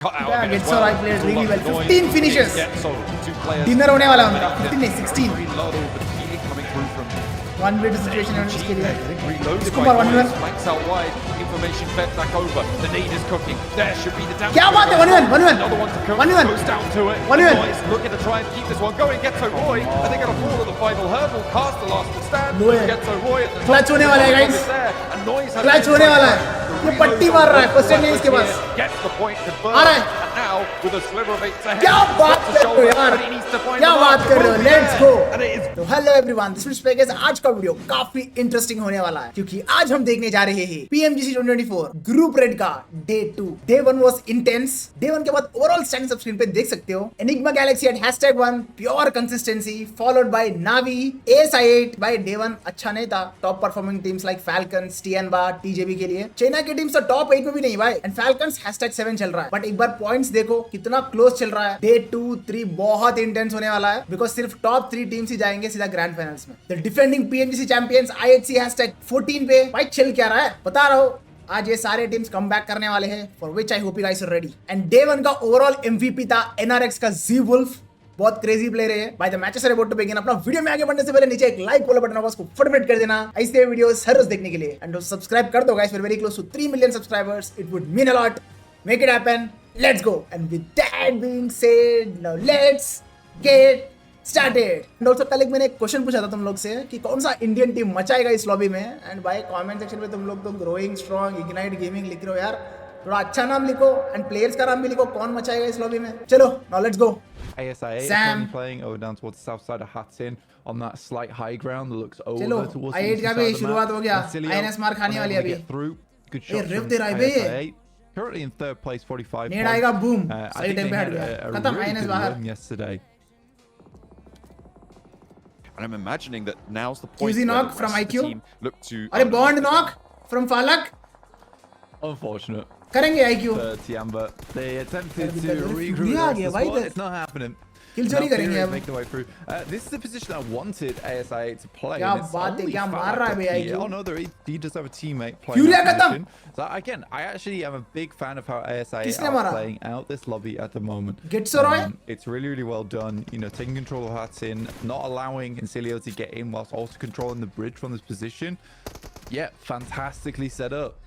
Yeah, Getso played really well. 15 finishes. Dinner होने वाला है उनका. 15 नहीं 16. One way to situation है उसके लिए. इसको मार 1v1. Information fed back over. The need is cooking. There should be the down. क्या बात है 1v1. Another one to come. 1v1. Goes down to it. 1v1. Noise looking to try and keep this one going. Getso Roy. I think gonna fall at the final hurdle. Cast the last stand. Getso Roy at the Clutch होने वाला है guys. Clutch होने वाला है. ये पट्टी मार रहा है. First नहीं इसके पास. Gets the point confirmed. आ रहा है. And now with a sliver of 8 ahead. क्या बात कर रहे हो यार? क्या बात कर रहे हो? Let's go. तो हेलो एवरीवन, दिस इज स्पेगेस. आज का वीडियो काफी इंटरेस्टिंग होने वाला है क्योंकि आज हम देखने जा रहे हैं PMGC 2024 ग्रुप रेड का day 2. Day 1 was intense. Day 1 के बाद ओवरऑल स्टैंडिंग्स आप स्क्रीन पे देख सकते हो. Enigma Galaxy at #1 pure consistency followed by Navi. ASI8 by day 1 अच्छा नहीं था. Top performing teams like Falcons, TNBA, TJB के लिए. चाइना की टीम्स तो टॉप 8 में भी नहीं भाई. एंड फैल्कन्स #7 चल रहा है. बट एक बार पॉइंट्स देखो कितना क्लोज चल रहा है. डे 2, 3 बहुत इंटेंस होने वाला है बिकॉज सिर्फ टॉप 3 टीम्स ही जाएंगे सीधा ग्रैंड फाइनल्स में. The defending PMGC champions IHC #14 पे भाई चल क्या रहा है बता रहा हूं. आज ये सारे टीम्स कम बैक करने वाले हैं for which I hope you guys are ready. And day 1 का ओवरऑल MVP था NRX का Z Wolf. बहुत क्रेजी प्लेयर है भाई. The matches are about to begin. अपना वीडियो में आगे बढ़ने से पहले नीचे एक लाइक वाला बटन होगा उसको फटाफट कर देना ऐसे वीडियोस हर रोज देखने के लिए. एंड सब्सक्राइब कर दो guys. We are very close to 3 million subscribers. It would mean a lot. Make it happen. Let's go. And with that being said now let's get started. And also कल मैंने एक question पूछा था तुम लोग से कि कौन सा इंडियन टीम मचाएगा इस लॉबी में. एंड भाई कमेंट सेक्शन में तुम लोग तो ग्रोइंग स्ट्रॉन्ग इग्नाइट गेमिंग लिख रहे हो यार. थोड़ा अच्छा नाम लिखो एंड प्लेयर्स का नाम भी लिखो कौन मचाएगा इस लॉबी में. चलो now let's go. ASI8 Sam. playing over down towards the south side of Hattin on that slight high ground that looks over चलो towards the I8 eastern का side भी of the शुरुआत map. हो गया. Cilio INS मार खाने वाली unable to अभी. get through. Good ये shot रिव from दे रहा है बे. ASI8. Currently in third place, 45 नेड points. आएगा बूम. I सही think टाइम they पे हट had गया. a खत्म. really INS good बाहर. run yesterday. And I'm imagining that now's the point QZ where knock the from rest of the IQ. team look to अरे bond knock from Phalak Unfortunate करेंगे IQ. for Tiamba. They attempted But to the regroup referee the आ rest गया of the भाई squad. इधर. It's not happening. किल चोरी Now करेंगे Furious अब. make their way through. This is the position I wanted ASI8 to play. क्या and it's बात है, only क्या मार Falak रहा है बे up IQ. here. Oh no, he does have a teammate playing Furia that खत्म. position. So again, I actually am a big fan of how ASI8 किसने are मारा? playing out this lobby at the moment. Getso Roy? It's really, really well done. You know, taking control of Hattin, not allowing Incilio to get in whilst also controlling the bridge from this position. Yeah, fantastically set up.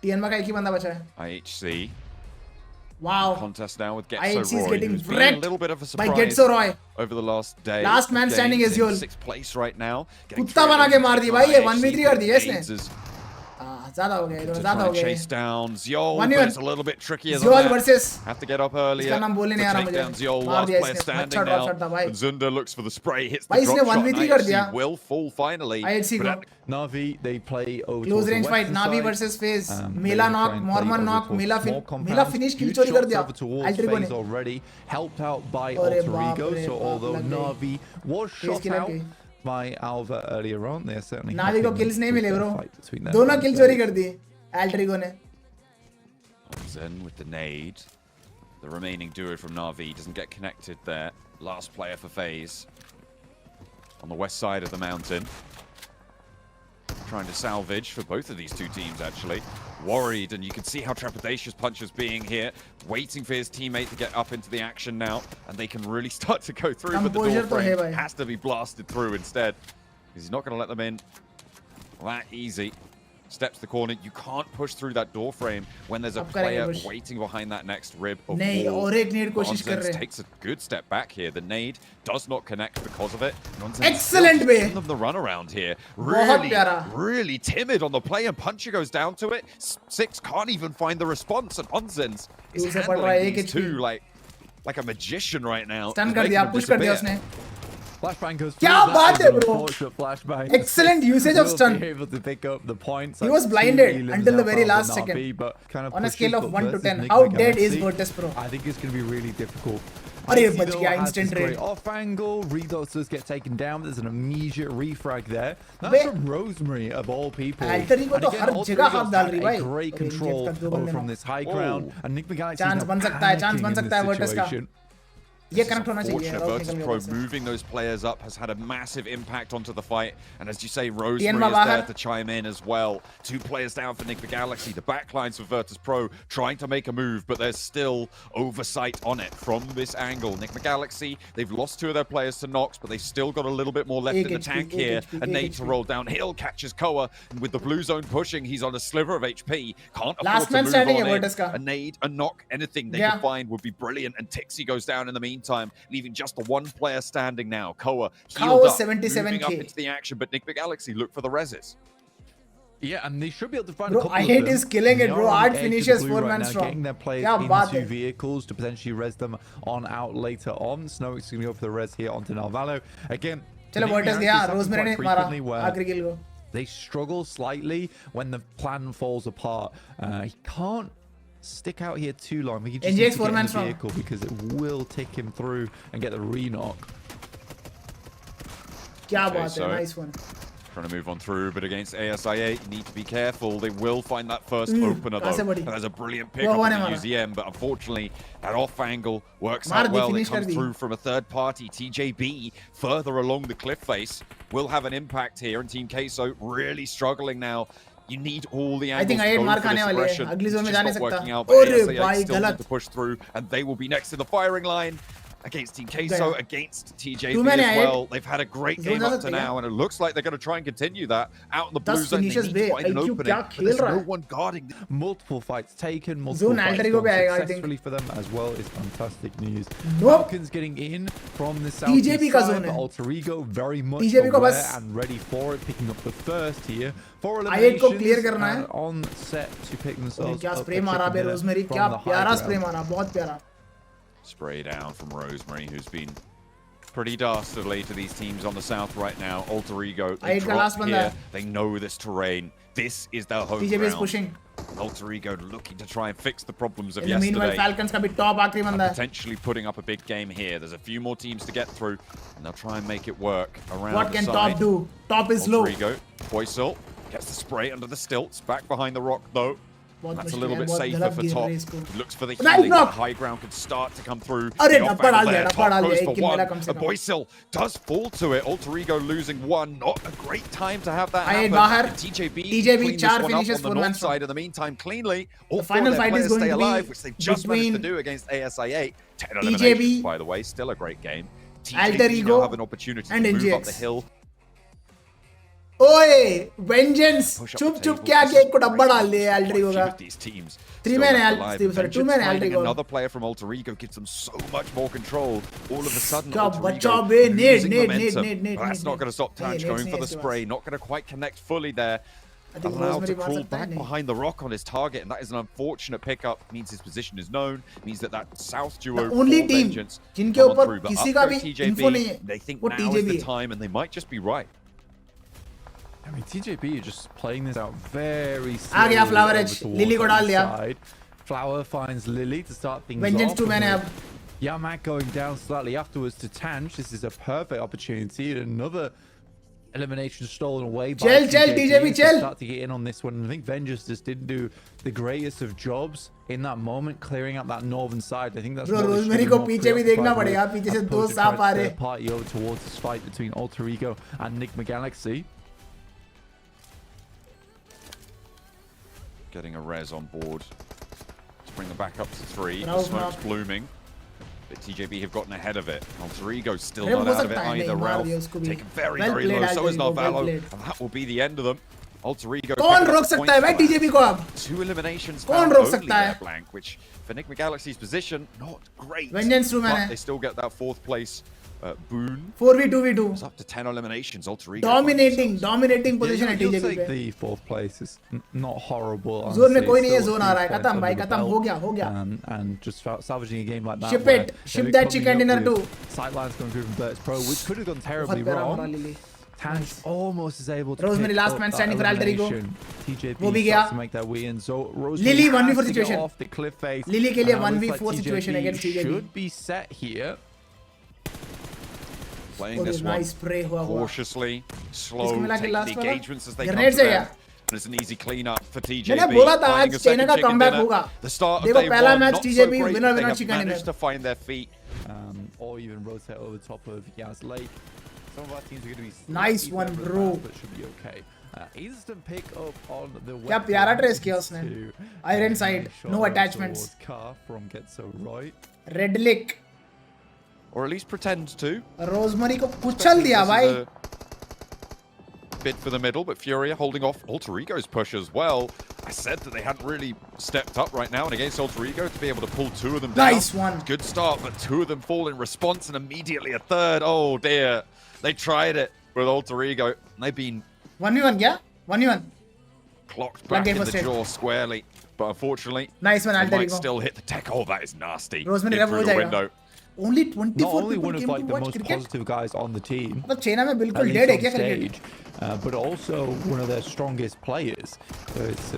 TNBA का एक ही बंदा बचा है. IHC. Wow. Contest now with Getso IHC is Roy, getting who's been a wrecked little bit of a by surprise Getso Roy. over the last day. Last man standing is Yul. 6th place right now. कुत्ता बना के मार दी भाई ये 1v3 कर दिया इसने. ज़्यादा हो गया ये ज़्यादा हो गया. Chase down Ziol, One but minute. it's a little bit trickier than Ziol that. versus. Have to get up earlier. इसका नाम बोलने नहीं आ रहा to take मुझे. down Ziol मार whilst दिया player इसने. standing अच्छा now. shot था भाई. And Zunda looks for the spray, hits the भाई इसने drop shot. 1v3 कर दिया. IHC will fall finally. IHC but को. at- Navi, they play over Close towards the range fight. western Navi side. versus FaZe. They Mela try knock, and play Mormon over knock, towards Mela small Mela compounds. finish kill Good चोरी कर shots दिया. over towards Altrigo FaZe ने. already, helped out by अरे Alter बाप Ego. रे So बाप although लग गई. Navi was FaZe shot की लग out गई. by Alva earlier on, they're certainly नावी को happy किल्स नहीं with मिले the bro. fight between them. दोनों किल चोरी कर दिए एल्ट्रिगो ने. Zen with the nade. The remaining duo from Navi doesn't get connected there. Last player for FaZe. On the west side of the mountain. Trying to salvage for both of these two teams, actually. Worried, and you can see how trepidatious Punch is being here. Waiting for his teammate to get up into the action now. And they can really start to go through, but the door frame has to be blasted through instead. Because he's not going to let them in that easy. Steps the corner. You can't push through that door frame when there's a player waiting behind that next rib of नहीं wall. और एक नेड कोशिश कर रहे हैं. Takes a good step back here. The nade does not connect because of it. Excellent way. Of the run around here. बहुत प्यारा. Really timid on the play, and Puncher goes down to it. Six can't even find the response, and Nonsense is handling these two like a magician right now. Stun कर दिया, push कर दिया उसने. Flashbang goes क्या through. बात है bro? Flashbang. Excellent usage of stun. Able to pick up the points. He was blinded until the very last second. On a scale of 1 to 10, how dead is Virtus Pro? I think it's going to be really difficult. अरे बच गया instant raid. Off angle, Redox does get taken down. There's an immediate refrag there. That's from Rosemary of all people. Alter Ego तो हर जगह हाथ डाल रही भाई. Great control over from this high ground. And Nick McGallic chance बन सकता है Virtus का. ये connect होना चाहिए Fortunate, Rose Virtus निकल Pro गया वैसे। moving those players up has had a massive impact onto the fight. And as you say, Rosemary TN is बाहर। there to chime in as well. 2 players down for Nick the Galaxy. The backlines for Virtus Pro trying to make a move, but there's still oversight on it from this angle. Nick the Galaxy, they've lost 2 of their players to Nox, but they've still got a little bit more left in the tank here. A nade to roll downhill, catches Koa, and with the blue zone pushing, he's on a sliver of HP. Can't afford Last to man move standing on है in. Virtus का। A nade, a knock, anything they could find would be brilliant, and Tixi goes down in the meantime, leaving just the 1 player standing now. Koa healed up, 77K. moving up into the action, but Nick the Galaxy look for the reses. Yeah, and they should be able to find Bro, a couple I of hate them. is killing They it, are bro. on the Art edge of finishes the blue 4 right man now, strong. getting their players क्या बात into है। vehicles to potentially res them on out later on. Snowick's going to go for the res here onto Narvalo. Again, चलो Virtus गया, Rosemary ने मारा आखिरी kill को। they struggle slightly when the plan falls apart. He can't stick out here too long. He just NGX needs to 4 get man in the strong vehicle because it will tick him through and get the re-knock. क्या Okay, बात है, so- nice one। Trying to move on through, but against ASI8, you need to be careful. They will find that first opener, कहाँ से though. बड़ी? There's a brilliant pick up हुआ on ने the मारा। UZM, but unfortunately, that off angle works मार out the, well. It finish कर comes the. through from a third party. TJB, further along the cliff face, will have an impact here, and Team Queso really struggling now. You need all the I think angles to I8 go मार for खाने this वाली है, aggression. अगली zone में It's जा नहीं just not सकता। working out, but अरे ASI8 भाई, still need गलत। to push through, and they will be next to the firing line. Against Team Queso, गया। against Two TJB men as are well. They've had a great Zone game जा up सकते to हैं now, and it looks like they're going to try and continue that. Out in the blue 10 zone, they finishes need to bay, find an IQ opening, क्या but खेल there's रहा no है। one guarding. Multiple fights taken, Zone multiple fights Alter Ego gone पे आएगा, I think। successfully for them as well is fantastic news. Nope। Falcons getting in from the southeast TJB का side, zone but है। Alter Ego very much TJB को aware बस- and ready for it, picking up the first here. 4 I8 को eliminations clear करना है। and on set to pick themselves क्या up spray a मारा chicken बे dinner rosemary, from क्या the high प्यारा ground. स्प्रे मारा, बहुत प्यारा। Spray down from Rosemary, who's been pretty dastardly to these teams on the south right now. Alter Ego, they I8 का last drop बंदा here. है। They know this terrain. This is their home TJB is ground. pushing। Alter Ego looking to try and fix the problems of In the meanwhile, yesterday. Falcons का भी top आखिरी बंदा है। Potentially putting up a big game here. There's a few more teams to get through, and they'll try and make it work around What the can side. top do? Top is low। Alter Ego, Boysil gets the spray under the stilts, back behind the rock though. बहुत That's a मुश्किल little है, bit बहुत safer गलत for गिर रहा top. है इसको। He looks for the Nice healing. knock! That high ground could start to come through. अरे The off डब्बा डाल angle दिया, there. डब्बा डाल Top दिया, goes एक for किल मिला one. कम से But come. Boysil does fall to it. Alter Ego losing one. Not a great time to have that I8 happen. बाहर। And TJB TJB cleaned चार this one up finishes, on the 4 man north strong। side in the meantime cleanly. All The 4 final of their fight is players going stay to be alive, which they've just managed to between do against ASI8. 10 TJB, eliminations, by the way. Still a great game. Alter TJB Ego, now have an opportunity to and move up NGX। the hill. ओए vengeance Push up चुप the चुप table. क्या This के is एक को डब्बा great डाल numbers दिया for Alter Ego quite a few का। of these teams. 3 Still man left Al- alive. sorry, 2 Vengeance man Alter finding Ego। another player from Alter Ego gives them so much more control. All of a sudden, क्या Alter बचाओ Ego bay, need, losing need, momentum. need, need, But that's need, not need। going to stop Tanch नहीं, going नहीं for the इसके spray. Not going to quite connect fully there. I think Allowed to Rosemary मार crawl सकता है, back नहीं। behind the rock on his target, and that is an unfortunate pickup. Means his position is known. Means that South duo The only for team Vengeance जिनके come on ऊपर through. But किसी up का goes भी TJB. info नहीं है, They think वो now is TJB the है। time, and they might just be right. I mean, TJB are just playing this out very आ गया slowly Flower over Edge, towards Lily को the डाल east दिया। side. Flower finds Lily to start things Vengeance off. 2 man है and अब। with Yamak going down slightly afterwards to Tanch. This is a perfect opportunity. Another elimination stolen away by Chill, chill, TJB, to chill. start to get in on this one. And I think Vengeance just didn't do the greatest of jobs in that moment, clearing out that northern side. I think that's Bro, what they should Rosemary be को more पीछे भी देखना preoccupied पड़ेगा, with, पीछे से as दो opposed to सांप trying uh to रहे। third party over towards this fight between Alter Ego and Nick McGalaxy. Getting a res on board to bring them back up to 3. The Rauf smoke's knock। blooming. But TJB have gotten ahead of it. Alter Ego still अरे not हो out of it सकता है, either. नहीं, मार दिया Ralph उसको भी। taken very, Well very played, low. So Alter is Ego, well Narvalo. played। And that will be the end of them. Alter Ego. कौन picking up रोक सकता है points भाई for that. TJB को अब? 2 eliminations कौन found रोक only सकता है? there, Blank, which for Nick McGalaxy's position, not great. Vengeance 2 man But है। they still get that 4th place boon. 4v2v2 It's up to 10 eliminations. Alter Ego. dominating Yeah, position है you'll TJB take पे। the 4th place. It's not horrible. Zone में honestly. कोई नहीं है, Still zone आ रहा है, 3 खत्म points भाई, under the खत्म, हो belt. गया, हो गया। And just salvaging a game like that. Ship where it, they're ship that coming chicken up dinner with too। Sightlines going through from Virtus Pro, which could have gone terribly बहुत प्यारा मारा wrong. Lily. Tanch almost is able to Rosemary pick last up man that standing for Alter Ego। elimination. TJP वो भी starts गया। to make their way in. So Rosemary Lily has 1v4 to get situation। off the cliff face. Lily के लिए And it looks 1v4 like situation TJB against TJB। should be set here. Playing this one nice spray हुआ हुआ। cautiously, slow, किसको मिला कि taking last the वाला? engagements as they come Grenade to से them. क्या? And it's an easy cleanup for TJB. मैंने बोला था Finding आज a second चाइना का chicken comeback dinner. होगा। The start of देखो day पहला one, match not so TJB great, winner but they winner have chicken managed dinner। to find their feet. or even rotate over the top of Yaz Lake. Some of our teams are going to be Nice one, bro. but should be okay. Instant pick up on the क्या प्यारा trace किया उसने. Iron side, no attachments. Car from Get So Right. Red lick. Or at least pretend to. Rosemary को कुचल दिया भाई. Bid for the middle, but Furia holding off Alter Ego's push as well. I said that they hadn't really stepped up right now, and against Alter Ego to be able to pull two of them down. Nice one. Good start, but two of them fall in response, and immediately a third. Oh dear. They tried it with Alter Ego. They've been 1v1 क्या? 1v1. clocked back in the jaw squarely, but unfortunately, Nice one, they Alter might Ego. still hit the tech. Oh, that is nasty. Rosemary In रब through हो the जाएगा. window. Only 24 Not only people one of came like to the watch most cricket. positive guys on the team, मतलब China में at बिल्कुल least dead है on क्या stage, cricket? but also one of their strongest players. So it's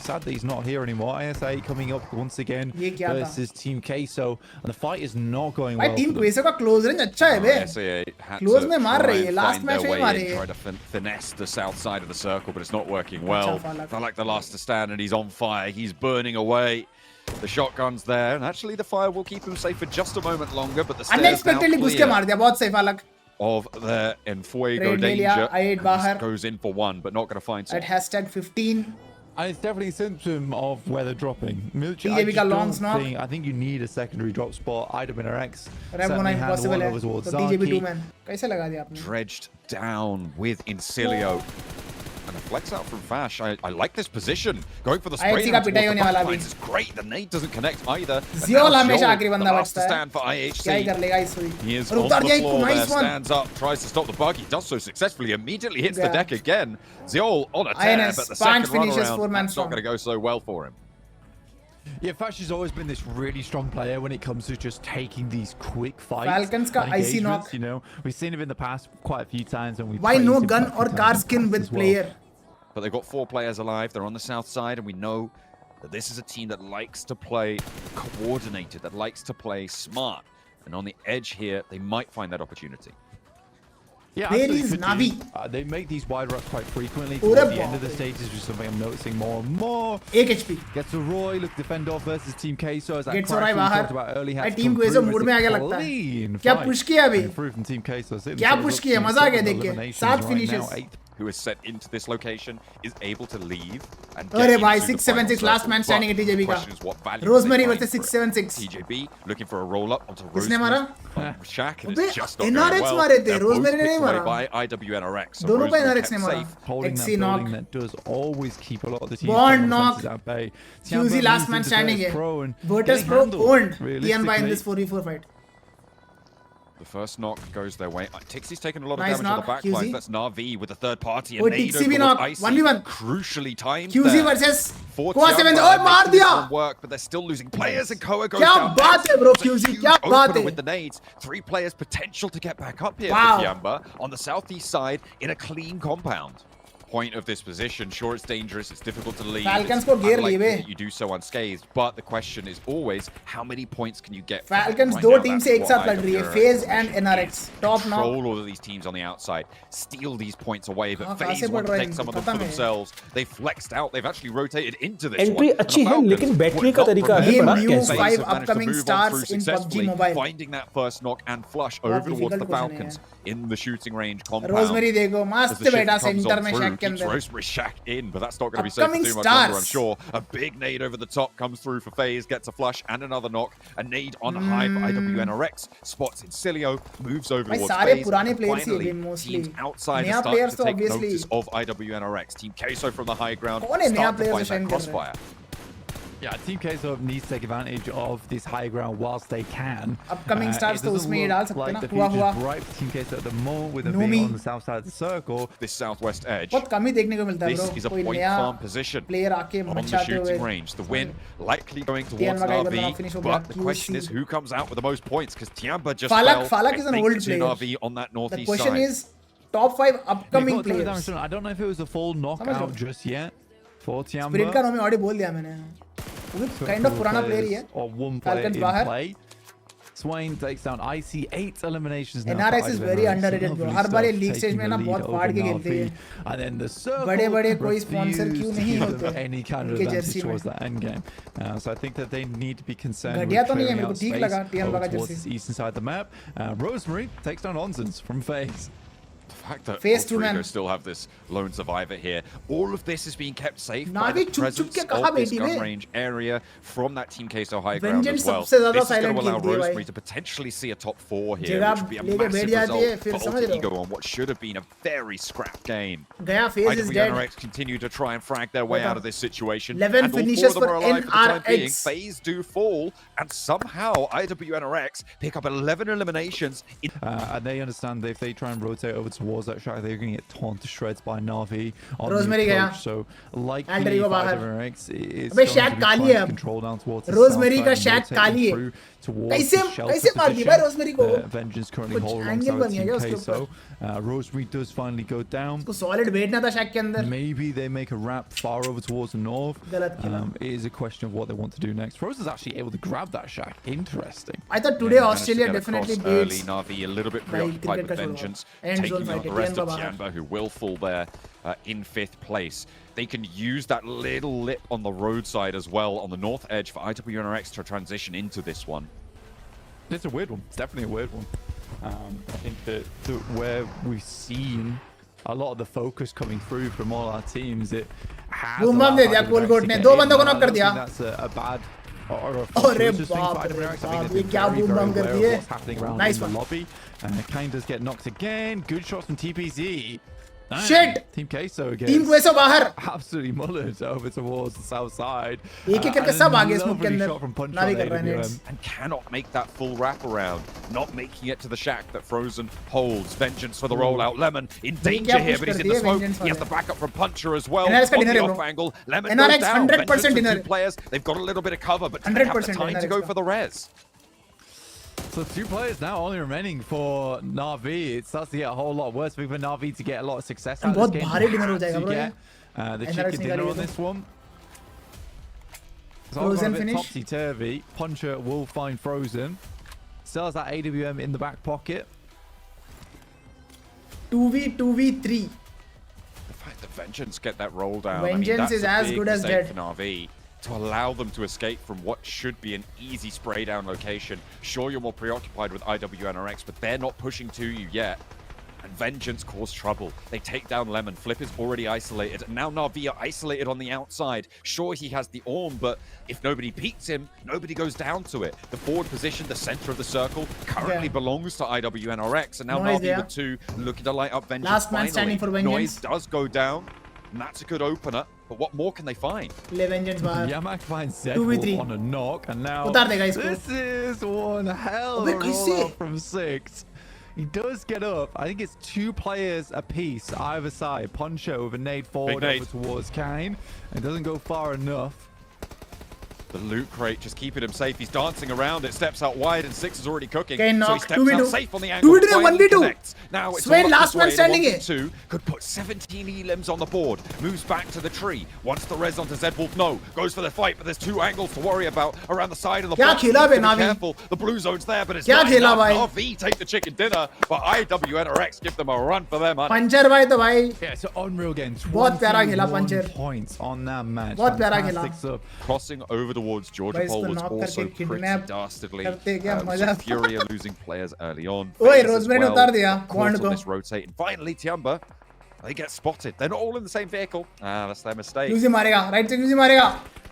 sad that he's not here anymore. ASI8 coming up once again ये क्या था? versus Team Queso, and the fight is not going भाई well. Team for them. क्वेसो का close range अच्छा है बे. ASI8 had Close to में मार try रही है, and last find match their में way मार in, रही है. try to finesse the south side of the circle, but it's not working well. Falak. They're like the last to stand, and he's on fire. He's burning away. The shotgun's there, and actually the fire will keep him safe for just a moment longer, but the stairs now Unexpectedly घुस के clear मार दिया. बहुत सही Phalak. of their Enfuego Trade ले लिया, danger. I8 And बाहर. this goes in for one, but not going to find At someone. hashtag 15. And it's definitely a symptom of where they're dropping. TJB का long knock. I think you need a secondary drop spot. IWNRX रैप होना impossible है. over towards तो TJB 2 Zaki. man. कैसे लगा दिया आपने? Dredged down with Incilio. And a flex out from Fash. I like this position. Going for the spray IHC down का पिटाई towards होने the वाला back अभी. lines is great. The nade doesn't connect either. And Ziol now हमेशा Ziol, आखिरी बंदा the last to बचता है. stand for क्या ही IHC. कर लेगा इस हुई. He is और on उतार the दिया एक floor there, nice one. stands up, tries to stop the bug. He does so successfully, immediately hits the Yeah. deck again. Ziol on a tear, INS, but the Punch second run finishes around, four-man that's not strong. going to go so well for him. Yeah, Fash has always been this really strong player when it comes to just taking these quick fights. Falcons का and IC engagements, knock. You know, we've seen him in the past quite a few times, and we. Why no gun or car skin with player? But they've got 4 players alive. They're on the south side, and we know that this is a team that likes to play coordinated, that likes to play smart. And on the edge here, they might find that opportunity. Yeah, There absolutely is could do. Navi. They make these wide runs quite frequently Ure towards the end of the baap re. stages, which is something I'm noticing more and more. 1 HP. Gets a Roy, look, defend off versus Team Queso. As that Gets crash Roy we बाहर. talked about early भाई had to team come क्वेसो through. Mood में It's आ गया a लगता है. clean क्या fight push किया अभी? coming through from Team Queso. Sitting क्या themselves push up किया? to मजा आ गया 7 देख के. eliminations 7 right finishes. now, 8th. Who is set into this location is able to leave and अरे get भाई into the 676 final last circle. man standing But है TJB the का. question is what value Rosemary do they versus find for it? 676. TJB looking for a roll up onto किसने Rosemary. मारा? Shaq, and अबे, it's just not going NRX well. मारे थे, They're Rosemary both ने नहीं picked away मारा. by IWNRX. So दोनों पे Rosemary NRX ने kept मारा. safe. Holding that XC building knock. that does always keep a lot of the team Bond knock. at bay. QZ last man standing है. Pro and Virtus getting Pro handled, owned TNY in realistically. this 4v4 fight. The first knock goes their way. Tixie's taken a lot of Nice damage on the knock, back QZ. line. That's Na'Vi with the third party. Oh, And Nado Tixie भी towards knock. Icy. 1v1. Crucially timed QZ there. versus For Koa Tiamba, 7 they're और मार making this दिया. one work, but they're still losing players, and Koa goes क्या down. बात next. है bro, It's a QZ, huge क्या बात opener है? with the nades. 3 players potential to get back up here Wow. for Tiamba on the southeast side in a clean compound. Point of this position. Sure, it's dangerous. It's difficult to leave. Falcons It's को घेर unlikely लिए बे. that you do so unscathed. But the question is always, how many points can you get? from it? Falcons Right दो now, team that's से एक what साथ लड़ रही है. IWNRX FaZe and mission NRX. is. Top knock. Control all of these teams on the outside. Steal these points away, but हाँ, कहाँ FaZe से want बढ़ to रहा है take some of them इनको, for पता नहीं. themselves. They flexed out. They've actually rotated into this Entry one. And अच्छी the है, Falcons लेकिन बैटरी were का not तरीका है prepared बड़ा for it. कैसा। FaZe Five have managed to upcoming move on stars through in PUBG successfully, Mobile. finding that first knock and flush बहुत over towards the difficult question Falcons है. in the shooting range compound. Rosemary देखो As मस्त the shift बैठा comes centre on में through, शैक के keeps अंदर. Rosemary Shack in, but that's not going to be safe for Upcoming too much longer, I'm stars. sure. A big nade over the top comes through for FaZe, gets a flush and another knock. A nade on a high for IWNRX, spots Incilio, moves over भाई towards सारे FaZe. पुराने and players he finally, है mostly. teams outside नया are starting players to तो take obviously. notice of IWNRX. Team Queso from the high ground, कौन है नया start to player find जो that shine कर रहा है? crossfire. Yeah, Team Queso needs to take advantage of this high ground whilst they can. Upcoming stars it तो doesn't उसमें ये look डाल सकते like ना, the हुआ future's हुआ. bright for Team Queso at the moment with them Numi. being on the south side of the circle. This southwest edge. बहुत कम ही देखने को मिलता है This bro. is a कोई point नया farm position player आके on the मचाते shooting हुए. range. The win likely going towards Tiamba का एक बंदा Na'Vi, finish हो but गया, the question QC. is who comes out with the most points, because Tiamba just Falak fell. is I an think, old to player. Na'Vi on that The northeast question side. is top 5 upcoming They've got a ton of players. damage done. I don't know if it was a full knockout just yet for Tiamba. Spirit का नाम ही Audi बोल दिया मैंने. वो भी kind of पुराना player ही है. Or one player Falcons in बाहर. play. Swain takes down IC8 eliminations now. NRX is very underrated bro. हर बार ये लीग स्टेज में ना बहुत फाड़ के खेलते हैं. And then the circle बड़े-बड़े कोई स्पॉन्सर क्यों नहीं होते any kind of advantage towards that end game. So I think that they need to be concerned घटिया with तो नहीं है, clearing मेरे को out ठीक space लगा TN का towards Jersey. the eastern side of the map. Rosemary takes down Onsens from FaZe. The fact that Phase 2 Alter Ego man. still have this lone survivor here. All of this is being kept safe by Navi the चुप-चुप presence के कहा of this बेटी gun में. range area from that Team Queso high ground Vengeance as well. सबसे ज़्यादा This is going silent to allow खेलती है Rosemary भाई. to potentially see a top 4 here, जगह which would be a लेके बैठ massive जाती है, result फिर for समझ Alter रहे Ego हो. on what should have been a very scrap game. गया FaZe is dead. IWNRX continue to try and frag their way बता. out of this situation. 11 and all 4 finishes of them for are alive for the time being. NRX. FaZe do fall, and somehow IWNRX pick up 11 eliminations. And they understand that if they try and rotate over towards that shack, they're going to get torn to shreds by Na'Vi on Rosemary the गया. approach. So, like Alter Ego बाहर. IWNRX, it's अबे going shack to be Kali trying है to अब. control down towards the Rosemary south का side shack and Kali rotating है. through towards कैसे the shelter कैसे मार दी भाई position. Rosemary को? Vengeance currently कुछ hold angle alongside बन गया Team क्या उसके Queso. ऊपर? Rosemary does finally go down. उसको solid बैठना था shack के अंदर. Maybe they make a wrap far over towards the north. गलत खेला. It is a question of what they want to do next. Rose is actually able to grab that shack. Interesting. I thought today Managed to Australia get definitely across early. beats. Navi a little bit भाई preoccupied cricket with का शुरू Vengeance, हुआ. End zone taking out fight the है. rest TN of बाहर. Tianba, who will fall there in 5th place. They can use that little lip on the roadside as well on the north edge for IWNRX to transition into this one. It's a weird one. It's definitely a weird one. I think that where we've seen a lot of the focus coming through from all our teams, it has. Boom bam दे दिया कोलगोट ने. दो बंदों को knock कर दिया. That's a bad or a अरे fortuitous thing for बाप रे IWNRX. I think बाप, they've ये been क्या very, boom very bam कर aware of दिए. what's happening around Nice in the one. lobby. Kane does get knocked again. Good shots from TPZ. Nice. Shit. Team Queso again. Team Queso बाहर. Absolutely mullered over towards the south side. एक एक करके सब आगे smoke के lovely अंदर. shot from Punch Navi on कर रहा है AWM. nades. And cannot make that full wraparound. Not making it to the shack that Frozen holds. Vengeance for the rollout. Lemon in danger क्या here, push but he's कर in the दिए smoke. Vengeance He has वाले. the backup from Puncher as well. NRX का On dinner the है, bro. off angle, Lemon NRX goes down. 100% Vengeance with dinner. 2 players. They've got a little bit of cover, but do they have the 100% time to NRX go का. for the res? So 2 players now only remaining for Na'Vi. It starts to get a whole lot worse for Na'Vi to get a lot of success out of बहुत this game. भारी dinner हो They जाएगा have bro to ये. get the NRX chicken dinner निकालिए on तो. this one. It's all Frozen gone a bit finish. topsy-turvy. Puncher will find Frozen. Still has that AWM in the back pocket. 2v3. The fact that Vengeance get that roll down, Vengeance I mean, that's is a as big good as mistake dead. for Na'Vi to allow them to escape from what should be an easy spray down location. Sure, you're more preoccupied with IWNRX, but they're not pushing to you yet. And Vengeance cause trouble. They take down Lemon. Flip is already isolated. And now Na'Vi are isolated on the outside. Sure, he has the Orm, but if nobody peeks him, nobody goes down to it. The forward position, the center of the circle, currently belongs to IWNRX. And now Noise Na'Vi there. with 2 looking to light up Vengeance. Last man finally. standing for Vengeance. Noise does go down. And that's a good opener. But what more can they find? ले Vengeance बाहर. Yamak finds 2v3. Zedwolf on a knock, and now उतार देगा इसको. this is one hell of अबे a कैसे? rollout from 6. He does get up. I think it's 2 players apiece either side. Poncho with a nade forward nade. over towards Kane. It doesn't go far enough. The loot crate just keeping him safe. He's dancing around it, steps out wide, and 6 is already cooking. Okay, so he knock. steps 2v2. out safe on the angle. 2v2 finally 1v2. connects. Now it's Swain, all up last this man way, standing and here. 1v2 could put 17 elims on the board. Moves back to the tree. Wants the res onto Zedwolf. No. Goes for the fight, but there's 2 angles to worry about around the side of the क्या box. खेला Needs bay to be Na'Vi? careful. The blue zone's there, but it's क्या not खेला enough. भाई? Na'Vi take the chicken dinner, but IWNRX give them a run for their money. Puncture भाई तो भाई Yeah, it's an unreal game. बहुत प्यारा खेला 21 puncture. points on that match. बहुत प्यारा खेला. Fantastic sub. Crossing over towards Georgia भाई Pole इसको was knock also करके pretty kidnap dastardly. करते क्या मजा था. Fury are losing players early on. ओए FaZe as रोजमेरी ने well, उतार दिया caught बॉन्ड on को. this rotate. And finally, Tiamba, they get spotted. They're not all in the same vehicle. That's their mistake. यूजी मारेगा. Right से यूजी मारेगा.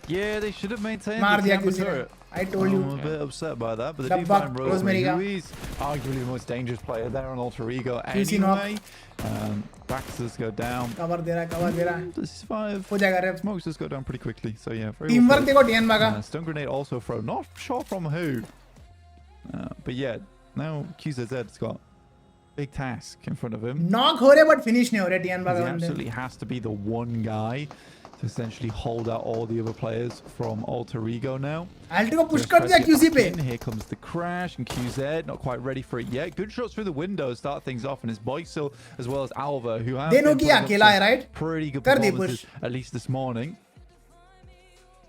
Yeah, they should have maintained मार the दिया camera किसी ने. turret. I told you. I'm a bit upset by that, but they do Dabba, find Rosemary Rosemary, का. who is arguably the most dangerous player there on Alter Ego QC knock. anyway. Baxters go down. Cover दे रहा है, cover दे रहा है. This is 5. हो जाएगा rape. Smokes just go down pretty quickly, so yeah, very team well work played. देखो DN भागा. Stun grenade also thrown, not sure from who. But yeah, now QZZ's got big task in front of him. Knock हो रहे but finish नहीं हो रहे DN He भागा बंदे. absolutely has to be the one guy to essentially hold out all the other players from Alter Ego now. एल्टी को push Just कर tries दिया to get क्यूसी back पे. in. Here comes the crash and QZ not quite ready for it yet. Good shots through the window start things off, and it's Boysil as well as Alva who have They know been कि putting up अकेला है, some right? pretty good कर दी performances push. at least this morning.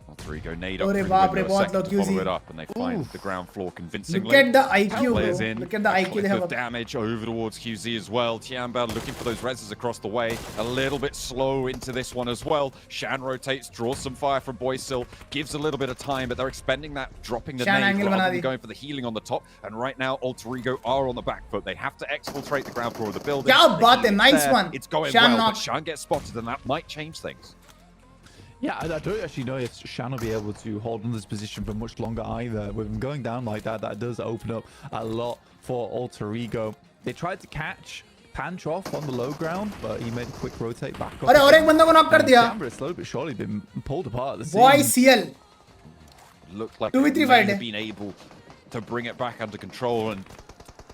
Alterigo nade up Ore through the baap re, window, a bahut second low to follow QC. it up, and they find the ground floor convincingly. Look at the IQ, Players bro. in, Look at the a IQ they clip have. of damage over towards QZ as well. Tiamba looking for those reses across the way. A little bit slow into this one as well. Shan rotates, draws some fire from Boysil, gives a little bit of time, but they're expending that, dropping the Shan nade angle rather bana than di. going for the healing on the top. And right now, Alterigo are on the back foot. They have to exfiltrate the ground floor of the building. Kya The baat hai, healing's nice there. one. It's going Shan well, but knocked. Shan gets spotted, and that might change things. Yeah, I don't actually know if Shan will be able to hold on this position for much longer either. With him going down like that, that does open up a lot for Alterigo. They tried to catch Panchoff on the low ground, but he made a quick rotate back up. अरे और एक बंदा को knock कर दिया. Tiamba slowly but surely been pulled apart at the Boy seams. CL. Looked like 2v3 they may fight have hai. been able to bring it back under control, and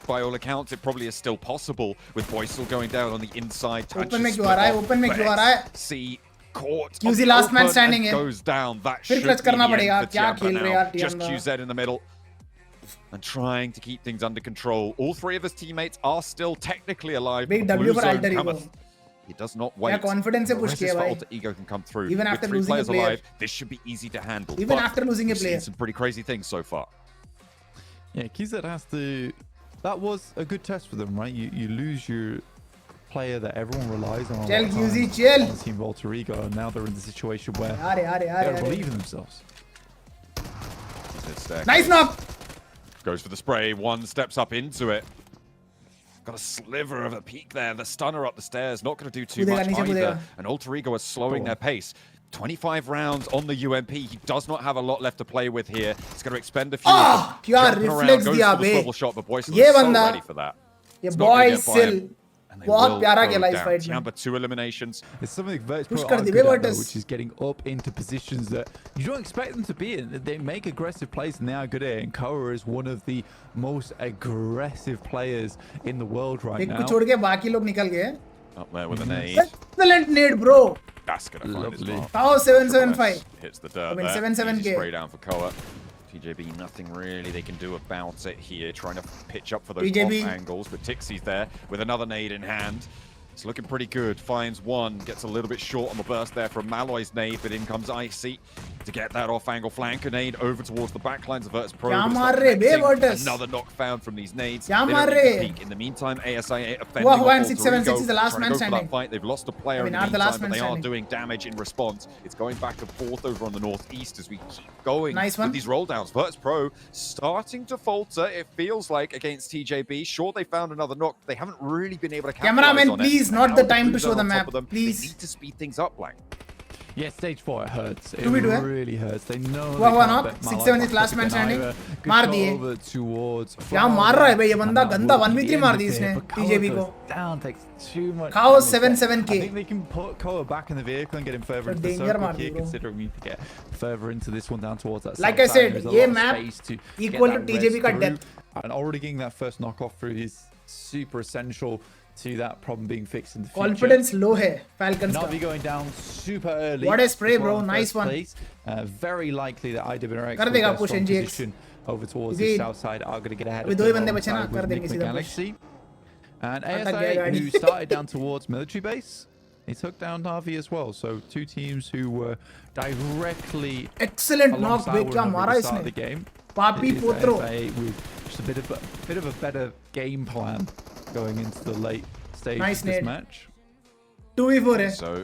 by all accounts, it probably is still possible with Boysil going down on the inside. Open में क्यों आ रहा है? Open में क्यों आ रहा है? See, caught. QZ last man open standing and है. goes down. That फिर should clutch be करना the पड़ेगा. end for क्या Tiamba खेल रहे now. यार Just Tiamba. QZ in the middle. And trying to keep things under control. All three of his teammates are still technically alive. Big The W blue for zone Alterigo. cometh. He does not wait. confidence से The push rest किया is for भाई. Alter Ego can come through. Even With after 3 losing a players player. alive, this should be easy to handle. Even But after losing a we've seen player. some pretty crazy things so far. Yeah, KZ has to... That was a good test for them, right? You lose your player that everyone relies on. Chill, QZ, chill. On the team of Alterigo, and now they're in the situation where यार they don't यार. believe in themselves. Nice knock. Goes for the spray. One steps up into it. Got a sliver of a peak there. The stunner up the stairs. Not going to do too Kudega, much niche either. kudega. And Alterigo are slowing their pace. 25 rounds on the UMP. He does not have a lot left to play with here. He's going to expend a few. Ah, क्या reflex goes दिया for the bay. swivel shot, but Boysil ये is so बंदा- ready for that. ये It's not gonna boy get by him. still And they बहुत will प्यारा go खेला इस down. fight में. Tiamba 2 eliminations. It's something Virtus Push Pro कर are the good bay at, though, Virtus. which is getting up into positions that you don't expect them to be in. They make aggressive plays and they are good at it. And Koa is one of the most aggressive players in the world right एक now. को छोड़ के बाकी लोग निकल गए. Up there with a nade. Excellent nade, bro. That's going to find his Lovely. mark. How 775. Hits the dirt. I mean, there. 7-7 Easy K. spray down for Koa. TJB, nothing really they can do about it here. Trying to pitch up for those TJB. off angles, but Tixie's there with another nade in hand. It's looking pretty good. Finds one, gets a little bit short on the burst there from Malloy's nade, but in comes Icy to get that off-angle flank. A nade over towards the backlines of Virtus Pro. क्या but it's मार not रहे बे connecting. Virtus? Another knock found from these nades. क्या They मार don't need रहे? to peek. In the meantime, ASI8 offending हुआ off and 676 is the last Alterigo, man trying to go for that standing. fight. They've lost a player I in mean, the are the last meantime, but man they are standing. doing damage in response. It's going back and forth over on the northeast as we keep going Nice one. with these roll downs. Virtus Pro starting to falter, it feels like, against TJB. Sure, they found another knock. They haven't really been able to capitalize Cameraman, on it. please, And not now the with time blue to show zone the on top map. of them, Please. They need to speed things up, Blank. Yeah, stage 4, it hurts. It 2v2 है? really hurts. They know हुआ they हुआ can't knock. bet 6-7 Malloy is last man again standing. either. Good मार shot दिए. over towards क्या मार रहा है बे ये बंदा And that गंदा would 1v3 be मार the दी end of इसने it, but Koa TJB को. goes down, takes too much Koa damage. 7-7 I K. think they can put Koa back in the vehicle and get him further into the danger circle मार दी here, bro. considering we need to get further into this one down towards that Like south I side. said, There's a ये lot of map space to equal get to that TJB res का through, depth. and already getting that first knock off through is super essential to that problem being fixed in the future. Confidence low है Falcons Not be का. going down super early. What a spray, as well bro. in Nice first one. place. Very likely that IWRX कर with देगा their push strong NGX. position over towards Indeed. the south side are going to get ahead अभी of दो ही them बंदे बचे ना, alongside कर with देंगे Nick सीधा Galaxy. And गया ASI, गाड़ी. who started down towards military base, he took down Navi as well. So two teams who were directly Excellent knock alongside bay one क्या another मारा at the start of the इसने. game. पापी It is पोत्रो. ASI with just a bit of a better game plan going into the late stage Nice of this nade. match. 2v4 है. So,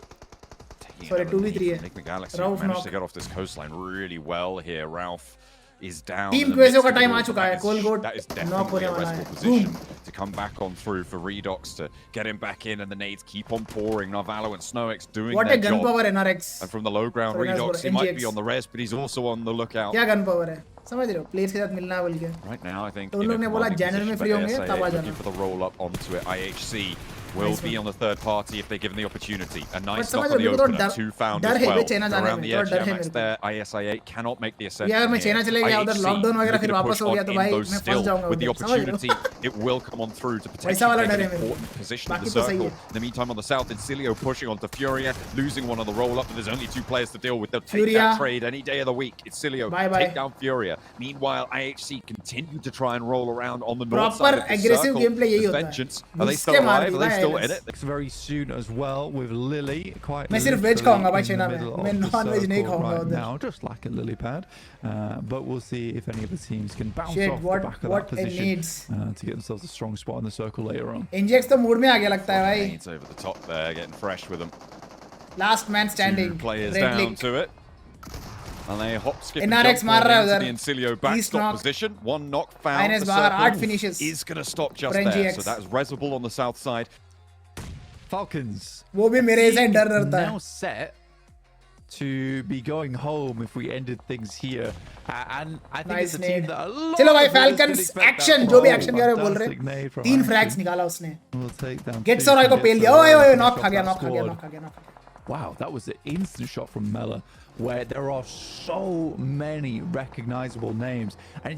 taking Sorry, another 2v3 lead है. from Nick McGalaxy Ralph managed knock. to get off this coastline really well here. Ralph is down. Team in the QSO midst का of it time all, आ चुका but है. that Cold is- Goat That is knock definitely होने a वाला restful है. position Boom. to come back on through for Redox to get him back in, and the nades keep on pouring. Narvalo and SnowX doing What their a gun job. power NRX. And from the low ground, Sorry, that's Redox, what he might NGX. be on the res, but he's also on the lookout. क्या gun power है? समझ रहे हो? Players के साथ मिलना है बोल के. Right now, I think तो उन in a लोग ने बोला commanding January में position, free but होंगे, ASI तब आ looking जाना. for the roll up onto it. IHC will Nice be one. on the third party if they're given the opportunity. A But nice समझ knock रहे on हो, the मेरे को तो opener, डर- two found डर as है well. बे China जाने Around में, the थोड़ा edge, डर है Yamax मेरे को. there. ISI8 cannot make the ascent. यार मैं here. चाइना चले गया उधर IHC लॉकडाउन वगैरह फिर looking to वापस push हो गया on तो in भाई those मैं फंस still जाऊंगा with the उधर. समझ रहे हो? opportunity it will come on through to वैसा वाला potentially डर take है an मेरे important position in the बाकी तो सही circle. है In the meantime, on the south, Incilio pushing onto Furia, losing one on the roll-up, but there's only 2 players to deal with. They'll take Furia. that trade any day of the week. Incilio Bye bye. take down Furia. Meanwhile, IHC continue to try and roll around on the north Proper side of the aggressive circle. gameplay यही There's होता है Vengeance. Are they still alive? Are they still in it? Very soon as well with Lily. Quite मैं सिर्फ veg खाऊंगा भाई China में मैं non veg नहीं खाऊंगा right उधर now, just like a lily pad. But we'll see if any of the teams can bounce Shit, off the back of that position needs. To get themselves a strong spot in the circle later on. इंजेक्स तो mood में आ गया लगता है भाई Nades over the top there, getting fresh with them. Last man 2 standing players red down link to it. And they hop, skip, and NRX jump मार रहा है into उधर the Incilio backstop knock. position. 1 knock found. INS The बाहर 8 circle finishes is going to stop just for there. NGX. So that's Reservoir on the south side. Falcons. वो भी मेरे ऐसा ही डर डरता Now है set to be going home if we ended things here. And I think Nice it's a team nade. that a lot चलो भाई of us didn't Falcons expect that action from. जो भी action कर रहे बोल Fantastic nade रहे from 3 Action. फ्रैग्स निकाला उसने We'll take down gets two और को from पेल दिया Getso ओए ओए and नॉक finish खा off गया that नॉक खा गया squad. नॉक खा गया नॉक खा गया Wow, that was an instant shot from Mela, where there are so many recognizable names, and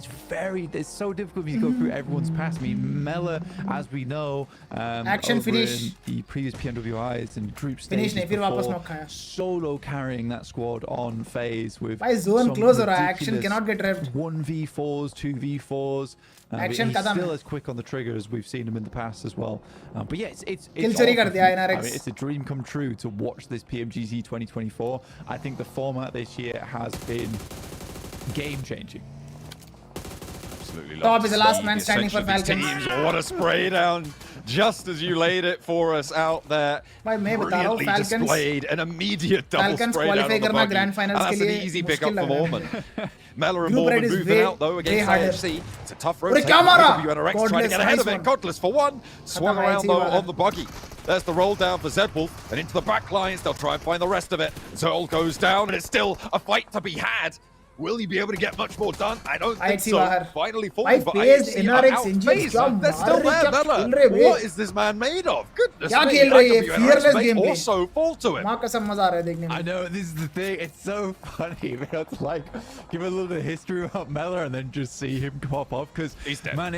it's so difficult for you to go through everyone's past. I mean, Mela, as we know, Action over finish. in the previous PMWIs and group Finish stages नहीं, फिर वापस before, knock खाया। solo carrying that squad on phase with भाई zone some close हो रहा है action ridiculous cannot get revved 1v4s, 2v4s. But Action he's खत्म still है as quick on the trigger as we've seen him in the past as well. But yeah, it's Kill चोरी कर awful. दिया I NRX mean, it's a dream come true to watch this PMGC 2024. I think the format this year has been game changing. Absolutely love Top to is the last see man the standing for ascension of these Falcons. teams. What a spray down. Just as you laid it for us out there. भाई मैं बता रहा हूँ Brilliantly Falcons displayed an immediate double Falcons spray down qualify on the करना buggy. grand finals And that's के an लिए easy मुश्किल pick up for लग रहा है। Mormon. Mella and Group Mormon red is moving way- out though way against harder. IFC. It's a tough Ore, rotation. क्या मारा? WNRX trying to Godless, get ahead of nice it. one. Godless for 1. Swung खत्म around IC though वाला। on the buggy. There's the roll down for Zedwolf and into the back lines. They'll try and find the rest of it. Zerl goes down and it's still a fight to be had. Will he be able to get much more done? I don't think IHC so. बाहर। Finally भाई falling, but phased IHC NRX are engines outphased. क्या They're still मार रहे, there, क्या Mella. खेल रहे बे? What is this man made of? Goodness क्या me. खेल रहे हैं? IWNRX Fearless may gameplay। also fall to him. माँ कसम मजा आ रहा है देखने I में know, this is the thing. It's so funny. We have to like give a little bit of history about Mela and then just see him pop off because He's dead. man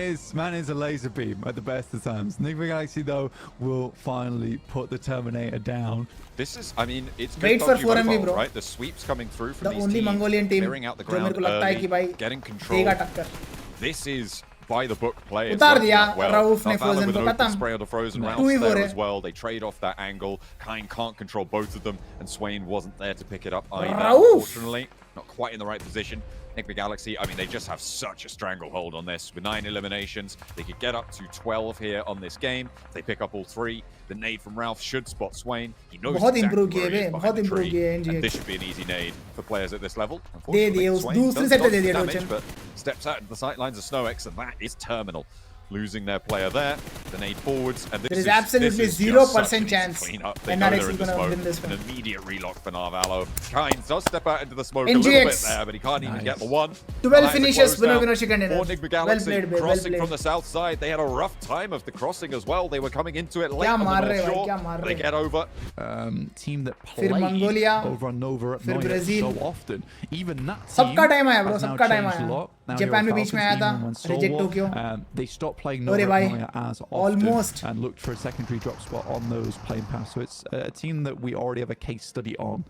is a laser beam at the best of times. Nick Galaxy though will finally put the Terminator down. This is, I mean, it's Wait good for PUBG 4MV, Mobile, bro. right? The sweeps coming through from The these only teams, Mongolian team clearing out the जो मेरे ground को लगता है early, कि भाई getting control. देगा टक्कर This is by the book play. It's उतार working दिया out well. राउफ ने Valor Frozen with को an open खत्म spray on the Frozen 2v4 rounds there है as well. They trade off that angle. Kine can't control both of them, and Swain wasn't there to pick it up either. Rauf! Unfortunately, not quite in the right position. Nick Galaxy, I mean, they just have such a stranglehold on this. With 9 eliminations, they could get up to 12 here on this game. If they pick up all 3, the nade from Ralph should spot Swain. He knows बहुत exactly improve where किए he is bay, behind बहुत the improve tree, किए and NGX this should be an easy nade for players at this level. They Unfortunately, दिए उस Swain दूसरी does set पे dodge they the दिए damage, रोचन but steps out into the sightlines of SnowX, and that is terminal. Losing their player there, the nade forwards, and this There is is absolutely this is just 0% such an easy chance cleanup. They know NRX they're is in the gonna smoke. win this An one. immediate relock for Narvalo. Kynes does step out into the smoke a little bit NGX. there, but he can't even get the one. 12 finishes, winner, chicken dinner. For Nick Well Galaxy, played, babe, well crossing played. from the south side. They had a rough time of the crossing as well. They were coming into it late क्या on the मार North रहे भाई, Shore. क्या मार They रहे? get over. Team that फिर played Mongolia, over and over at फिर Noya Brazil. so often. Even that team सबका टाइम आया ब्रो, has now सबका टाइम changed a आया lot. Now जापान here में are बीच में आया Falcons, था even when Seoul reject won, Tokyo they stopped playing अरे Noya भाई, at Noya as often almost and looked for a secondary drop spot on those playing paths. So it's a team that we already have a case study on.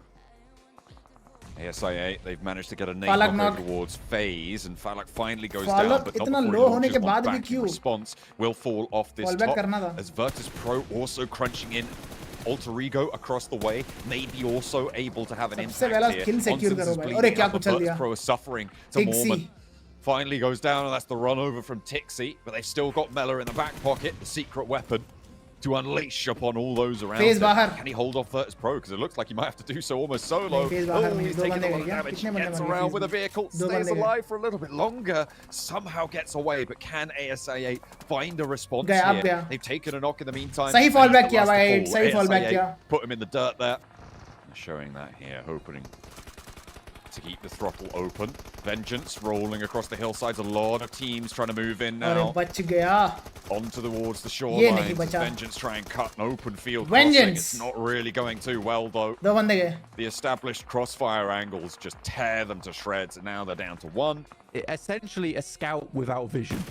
ASI8, they've managed to get a nade Falak knock knock. over towards FaZe, and Falak finally goes Falak down, but not इतना before low he होने launches के one बाद भी back in क्यों? response. Will fall off this Fallback top, करना था। as Virtus Pro also crunching in. Alter Ego across the way, maybe also able to have an सबसे impact पहला here. kill secure Onsens करो is भाई। bleeding अरे क्या out, but कुचल Virtus दिया। Pro is suffering to Tixi। Mormon. Finally goes down, and that's the run over from Tixi, but they've still got Mela in the back pocket, the secret weapon to unleash upon all those around FaZe him. बाहर। Can he hold off Virtus Pro? Because it looks like he might have to do so almost solo. नहीं, FaZe बाहर Oh, नहीं, he's दो taking बंदे a lot गए of क्या? damage. कितने बंदे Gets मर गए around FaZe with a में? vehicle, दो stays बंदे गए। alive for a little bit longer, somehow gets away, but can ASI8 find a response गया, अब here? गया। They've taken a knock in the meantime. सही and fall he's back the किया last to भाई, fall. सही fall back ASI8 किया। Put him in the dirt there. Showing that here, opening to keep the throttle open. Vengeance rolling across the hillsides. A lot of teams trying to move in अरे now. बच गया. Onto towards the नहीं shoreline. बचा. Vengeance try and cut an open field Vengeance. crossing. It's not really going too well though. दो बंदे गए. The established crossfire angles just tear them to shreds, and now they're down to one. Essentially a scout without vision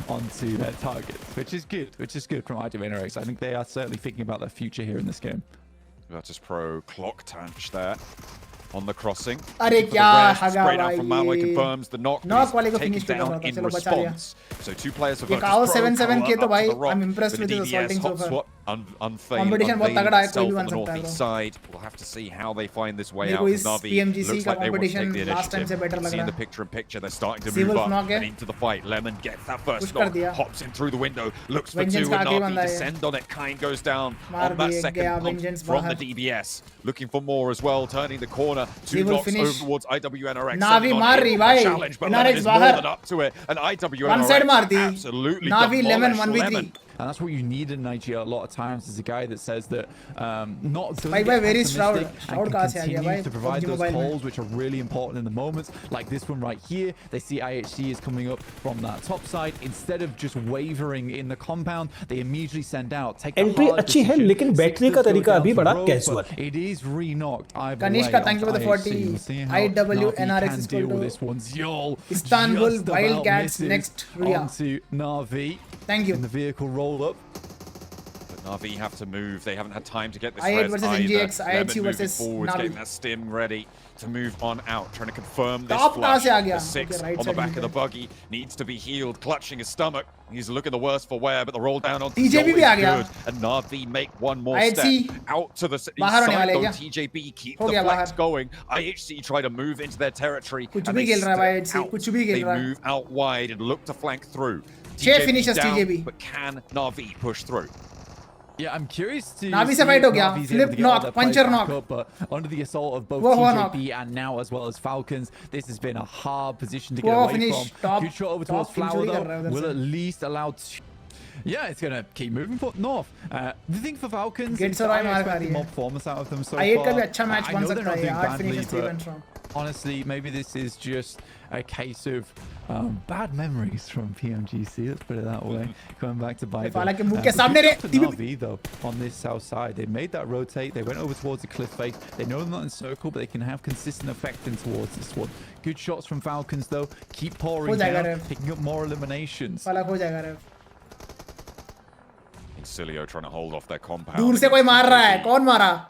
onto their targets, which is good from WWCD. I think they are certainly thinking about their future here in this game. Virtus Pro clock tanch there on the crossing. अरे क्या हगा Straight out from Malloy भाई. confirms the knock. Knock वाले को Taken finish करना down था. in चलो बचा लिया. response. So two players of ये Virtus काओ Pro 7-7 cover किए तो up to भाई, the rock. I'm impressed The with his DBS assaulting so far. hotspot Competition बहुत तगड़ा है, कोई भी बन on the सकता है northeast bro. side. We'll have to see how they find this way मेरे out. को From इस Navi PMGC looks का like they want to take competition the last time से initiative. better You can लग see in रहा the है. picture-in-picture they're starting to Sea move Wolf up knock है. and into the fight. Lemon gets that first Push कर knock, दिया. hops in through the window, looks for Vengeance two, का and आखिरी Navi बंदा है. descend on it. Kind goes down मार on that दिए, second गया pump Vengeance from the बाहर. DBS. Looking for more as well, turning the corner. Sea Two Wolf knocks finish. over towards IWNRX. Navi sending on मार in रही a भाई. challenge, but NRX Lemon is more बाहर. than up to it. And One side IWNRX मार दी. absolutely Navi Lemon demolished 1v3. Lemon. And that's what you need in Nigeria a lot of times, is a guy that says that not doesn't Bhai, get very pessimistic Shroud and कहाँ can से आ गया continue भाई? to provide PUBG those Mobile में. calls which are really important in the moments, like this one right here. They see IHC is coming up from that top side. Instead of just wavering in the compound, they immediately send out. Take the entry hard अच्छी है, decision. लेकिन Six battery does का go तरीका down अभी to बड़ा Rogue, casual but it is re-knocked either Kanishka, way thank you for the onto 40. IHC. We'll see how IW Navi NRX can is deal equal with to this one. Zol Istanbul just about Wildcats misses next Ria. onto Navi. Thank you. In the vehicle roll up. But Navi have to move. They haven't had time to get this I8 res versus either. NGX, Lemon IHC moving versus forwards, Navi. getting that stim ready to move on out, trying to confirm this Top कहाँ flush. से आ गया? The six Okay, right on the side back of the movement. buggy needs to be healed, clutching his stomach. He's looking the worst for wear, but the roll down on TJB Joel भी आ is गया. good. And Navi make one more IHC step out to the east बाहर होने side वाले though. क्या? TJB keep हो the गया flex बाहर. going. IHC try to move into their territory. कुछ and भी they खेल रहा है step IHC, out. कुछ भी खेल They रहा है. move out wide and look to flank through. 6 finishes down, TJB. but can Navi push through? Yeah, I'm curious to Navi see से fight if हो गया. Navi's Flip able to get all knock, their puncher players back knock. up, but under the assault of both वो हुआ TJB and now as well as Falcons, this has been a hard position to get वो away finish, from. top- Good shot over top towards Flower injury कर रहा है though. उधर Will से. at least allow yeah, it's going to keep moving north. The thing for Falcons, Gets और I मार खा expect रही more है. performance out of them so I8 far. का भी अच्छा match I बन know they're सकता not है. doing 8 badly, finishes 3 but wins from. honestly, maybe this is just a case of bad memories from PMGC. Let's put it that way. Going back to bite them. हालांकि मुंह के सामने रे. Navi though on this south side, they made that rotate. They went over towards the cliff face. They know they're not in circle, but they can have consistent effect in towards this one. Good shots from Falcons though. Keep pouring हो जाएगा down, रे. picking up more eliminations. फलक हो जाएगा रे. Incilio trying to hold off their compound. दूर से कोई मार रहा है. कौन मारा?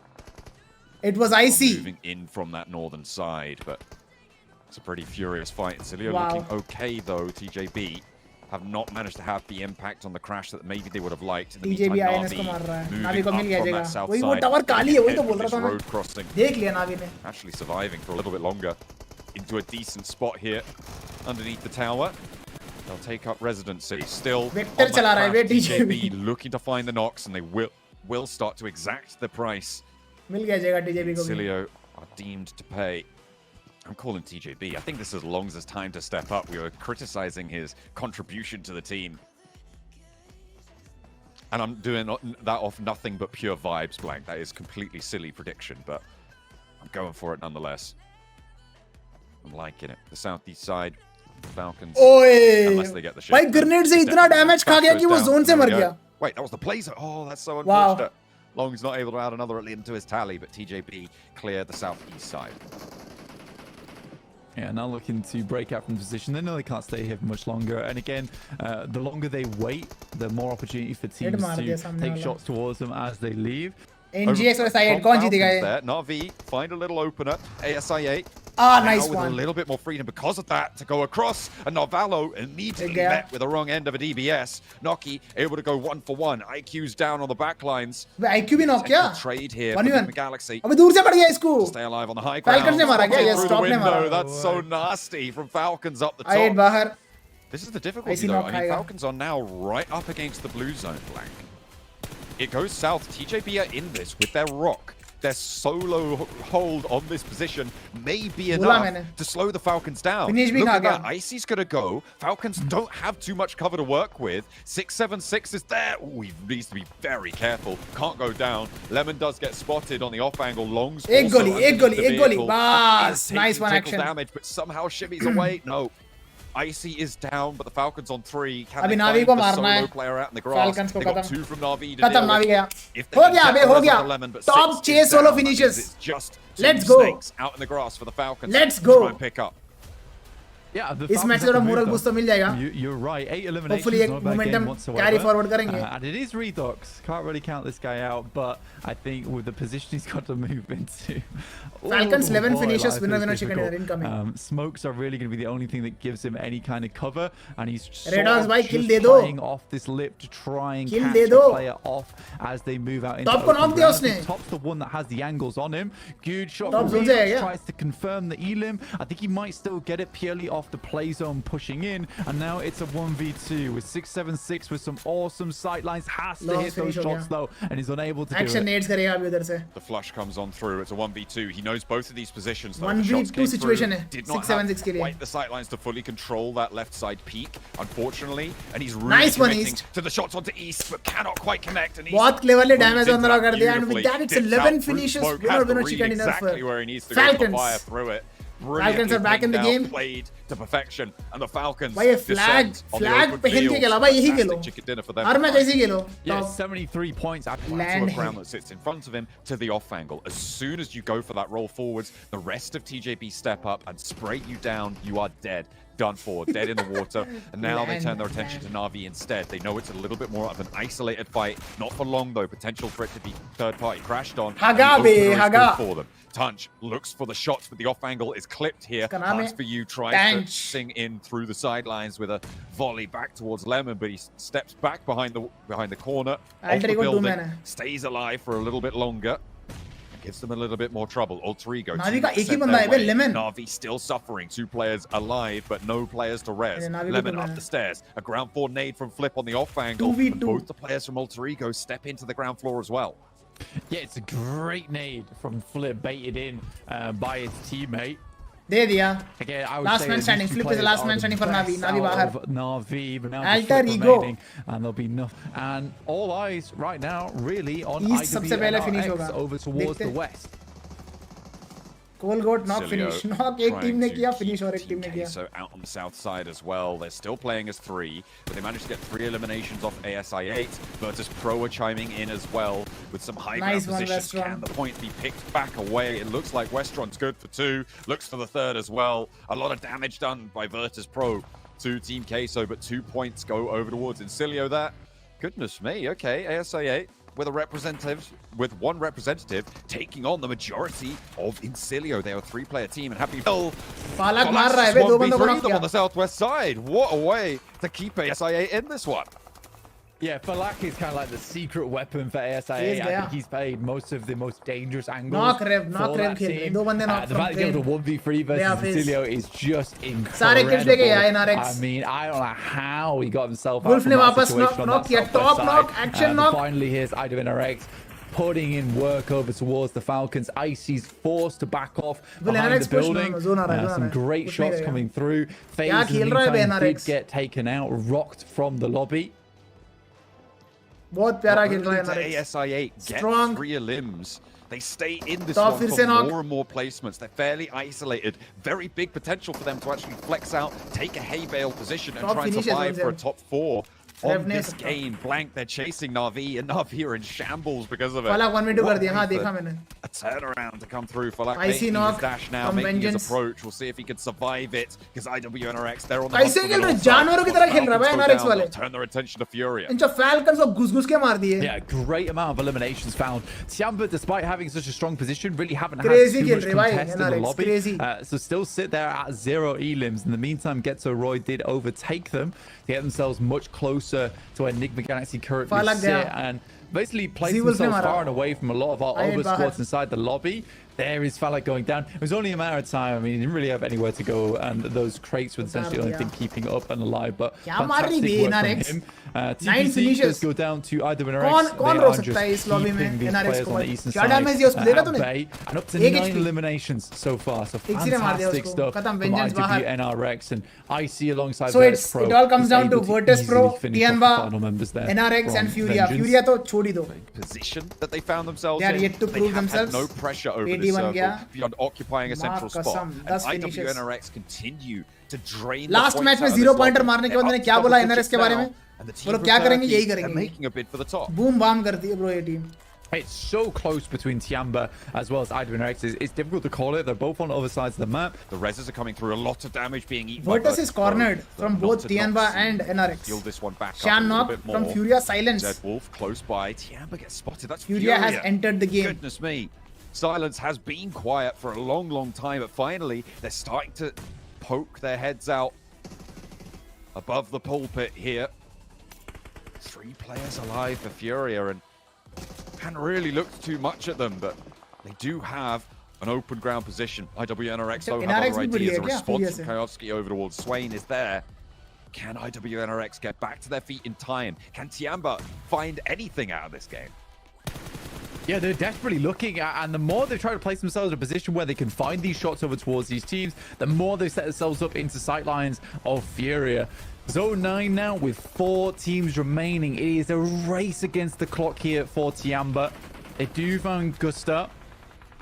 It was IC. Moving in from that northern side, but it's a pretty furious fight. Incilio Wow. looking okay though. TJB have not managed to have the impact on the crash that maybe they would have liked. In the TJB meantime, INS को मार रहा है. Navi नावी को मिल moving गया up from जगह. that south वही वो side. Tower काली है. वही तो ahead बोल of रहा this था मैं. road crossing. देख लिया नावी ने. Actually surviving for a little bit longer. Into a decent spot here underneath the tower. They'll take up residency. Still Vector on that चला रहा है crash, way TJB. TJB looking to find the knocks, and they will start to exact the price. मिल गया जगह TJB को भी. Cilio are deemed to pay. I'm calling TJB. I think this is as long as it's time to step up. We were criticizing his contribution to the team. And I'm doing that off nothing but pure vibes, Blank. That is completely silly prediction, but I'm going for it nonetheless. I'm liking it. The southeast side, Falcons. Unless they get the shit. भाई grenade से इतना damage खा गया कि वो zone से मर गया. Wait, that was the blazer. Oh, that's so Wow. unfortunate. Long's not able to add another into his tally, but TJB clear the southeast side. Yeah, now looking to break out from position. They know they can't stay here for much longer. And again, the longer they wait, the more opportunity for teams मार दिया to सामने take वाला. shots towards them as they leave. NGX और ASI8 कौन जीतेगा ये? There. Navi find a little opener. ASI8. Ah, now nice with one. a little bit more freedom because of that to go across. And Narvalo immediately Yeah. met with the wrong end of a DBS. Noki able to go 1-for-1. IQ's down on the back lines. Way IQ भी knock किया. Trade here 1v1. for the Galaxy. अबे दूर से पड़ गया इसको. Stay alive on the high ground. Falcons ने मारा क्या? Yes, Through the top ने window. मारा. That's so nasty from Falcons up the I8 top. बाहर. This is the difficulty IC though. knock I mean, खाएगा. Falcons are now right up against the blue zone, Blank. It goes south. TJB are in this with their rock. their solo hold on this position may be बोला enough मैंने। to slow the Falcons down. Finish भी Look खा at that. गया। Icy's going to go. Falcons don't have too much cover to work with. 676 is there. Ooh, he needs to be very careful. Can't go down. Lemon does get spotted on the off angle. Longs एक also गोली, underneath एक गोली, the एक गोली। vehicle. बस, Is nice taking one tickle action। damage, but somehow shimmies away. No. Icy is down, but the Falcons on 3. Can अभी they Navi find को the मारना solo है। player out in the grass? Falcons को They got खत्म। 2 from Navi to खत्म, deal Navi with. गया। If they हो can गया get बे, the हो res गया। on the Lemon, but Top 6 6 is solo down. That finishes। means it's just 2 Let's go। snakes out in the grass for the Falcons. Let's to go। try and pick up. Yeah, the इस Falcons match से have थोड़ा to move, moral though. boost तो मिल जाएगा। You're right. 8 eliminations, Hopefully एक not a bad momentum game whatsoever. carry forward करेंगे। And it is Redox. Can't really count this guy out, but I think with the position he's got to move into. Falcons 11 boy, finishes, life winner, is winner, chicken difficult. dinner incoming. Smokes are really going to be the only thing that gives him any kind of cover, and he's sort Redox of भाई just kill दे दो। playing off this lip to try and Kill catch they the दो। player off as they move out into Top को open knock दिया ground. I उसने। think Top's the one that has the angles on him. Good shot Top from zone से है Redox, क्या? tries to confirm the elim. I think he might still get it purely off the play zone pushing in, and now it's a 1v2 with 676 with some awesome sight lines. Has to Long hit those finish हो shots गया। though, and he's unable to do Action it. nades करेगा अभी उधर से। The flush comes on through. It's a 1v2. He knows both of these positions. Though. 1v2 The shots came situation through, है, did not 676 के have लिए। quite the sight lines to fully control that left side peak, unfortunately. And he's really Nice one, committing East। to the shots onto East, but cannot quite connect. And East बहुत cleverly moves damage into on the that कर दिया, and with beautifully. that it's Dips 11 out through finishes, smoke, winner, has to winner, read chicken dinner exactly for where he needs to Falcons। go to fire through it. Falcons are back in the Brilliantly game। played to perfection, and the Falcons भाई ये flag descend on the flag open पहन के field. खेला भाई, यही Fantastic Khelo. chicken dinner for them. Her match ऐसे ही खेलो। Yeah, Top। 73 points. Land To a ground hit। that sits in front of him to the off angle. As soon as you go for that roll forwards, the rest of TJB step up and spray you down. You are dead. Done for, dead in the water. And now they turn their attention to Na'Vi instead. They know it's a little bit more of an isolated fight. Not for long though. Potential for it to be third party crashed on. Haga And the be, opener is Haga। good for them. Tunch looks for the shots, but the off angle is clipped here. इसका नाम है Pass for you, tries Tunch। to sing in through the sidelines with a volley back towards Lemon, but he steps back behind the corner. Off Alter the ego 2 building, man है। stays alive for a little bit longer. Gives them a little bit more trouble. Alter Ego. Navi का एक ही sent बंदा their है बे, way. Lemon। Navi still suffering. 2 players alive, but no players to res. अरे Navi को Lemon तो up मैं- the stairs. A ground 4 nade from Flip on the off angle. 2v2। And both the players from Alter Ego step into the ground floor as well. Yeah, it's a great nade from Flip, baited in by his teammate. दे दिया। Again, I would Last say man these standing. two Flip is the players last are man the standing for Navi। best Navi out बाहर। of Navi, but now Alter just Flip Ego। remaining, and there'll be enough. And all eyes right now, really, on East सबसे पहले finish होगा। IWNRX over towards देखते। the west. Call got knock Cilio finish. Knock एक trying team ने to किया, keep finish और एक Team team ने किया। Queso out on the south side as well. They're still playing as 3, but they managed to get 3 eliminations off ASI8. Virtus Pro are chiming in as well with some high ground Nice one, positions. Westron. Can the point be picked back away? It looks like Westron's good for 2. Looks for the 3rd as well. A lot of damage done by Virtus Pro to Team Queso, but 2 points go over towards Incilio there. Goodness me. Okay, ASI8 with one representative taking on the majority of Incilio. They are a 3-player team and happy. पालक मार रहा है बे, 2 बंदों को knock them किया। on the southwest side. What a way to keep ASI8 in this one. Yeah, Falak is kind of like the secret weapon for ASIA. He's I there। think he's played most of the most dangerous angles. Knock rev for that खेल रहे हैं। team. 2 बंदे knock The from fact that they train। able to 1v3 Yeah, versus face। Cecilio is just incredible. सारे kills लेके आए NRX। I mean, I don't know how he got himself out Wolf from ने that वापस situation on knock that किया। southwest Top side. knock, action But knock। finally, here's IWNRX putting in work over towards the Falcons. Icy's forced to back off Well, behind NRX the push, building. no, zone आ रहा है, zone आ Some रहा है। great Push नहीं shots करेगा। coming through. FaZe क्या in the खेल रहा है बे meantime did NRX? get taken out, rocked from the lobby. बहुत प्यारा खेल Not रहा है only NRX। did ASI8 get Strong। 3 limbs. They stay in this Top one फिर for से knock। more and more placements. They're fairly isolated. Very big potential for them to actually flex out, take a hay bale position, and Top try and finishes survive for a on top 4. On Rev नहीं this सकता। game, blank, they're chasing Na'Vi, and Na'Vi are in shambles because of it. पालक 1v2 What कर दिया। हाँ a देखा मैंने। A turnaround to come through. Falak Icy making his knock dash now, from making his Vengeance। approach. We'll see if he can survive it, because IWNRX, they're on the hunt कैसे for खेल the रहे north हैं? side. जानवरों की तरह खेल रहा है Falcons भाई go NRX down, वाले। they'll turn their attention to Furia. In Falcons को घुस-घुस के मार दिए। Yeah, great amount of eliminations found. Tiamba, despite having such a strong position, really haven't had Crazy too खेल much रहे भाई, contest in the NRX, lobby. crazy। So still sit there at 0 elims. In the meantime, Getzo Roy did overtake them to get themselves much closer to where Enigma Galaxy currently Falak sit गया। and basically place Zeus ने themselves मारा। far and away from a lot of our आए other बाहर। squads inside the lobby. There is Falak going down. It was only a matter of time. I mean, he didn't really have anywhere to go, and those crates were essentially the only thing keeping up and alive. But fantastic work from him. TPC does go down to IWNRX. कौन रो सकता है इस lobby में NRX को? क्या damage दिया उसको? देखा तूने? And up to 9 eliminations so far. So fantastic stuff from IWNRX and IC alongside So it all comes down to Virtus Pro, Tianba, NRX and Furia. Furia तो छोड़ ही दो. Position that they found themselves They are in. yet to prove themselves. Had no pressure over this circle beyond occupying a central spot. And IWNRX continue to drain Last match में 0 pointer मारने के बाद मैंने क्या बोला NRX के बारे में? बोलो क्या करेंगे? यही करेंगे. Making a bid for the top. Boom bam करती है bro ये team. It's so close between Tiamba as well as IWNRX. It's difficult to call it. They're both on other sides of the map. The reses are coming through. A lot of damage being eaten. Virtus is cornered from both Tianba and NRX. Steal this one back Shan knock from Furia silence. Zed Wolf close by. Tiamba gets spotted. That's Furia has entered the game. Goodness me. Silence has been quiet for a long, long time, but finally they're starting to poke their heads out above the pulpit here. 3 players alive for Furia, and hadn't really looked too much at them, but they do have an open ground position. IWNRX though have other ideas. A response from Kayovsky over towards Swain is there. Can IWNRX get back to their feet in time? Can Tiamba find anything out of this game? Yeah, they're desperately looking at, and the more they try to place themselves in a position where they can find these shots over towards these teams, the more they set themselves up into sight lines of Furia. Zone 9 now with 4 teams remaining. It is a race against the clock here for Tiamba. They do find Gusta.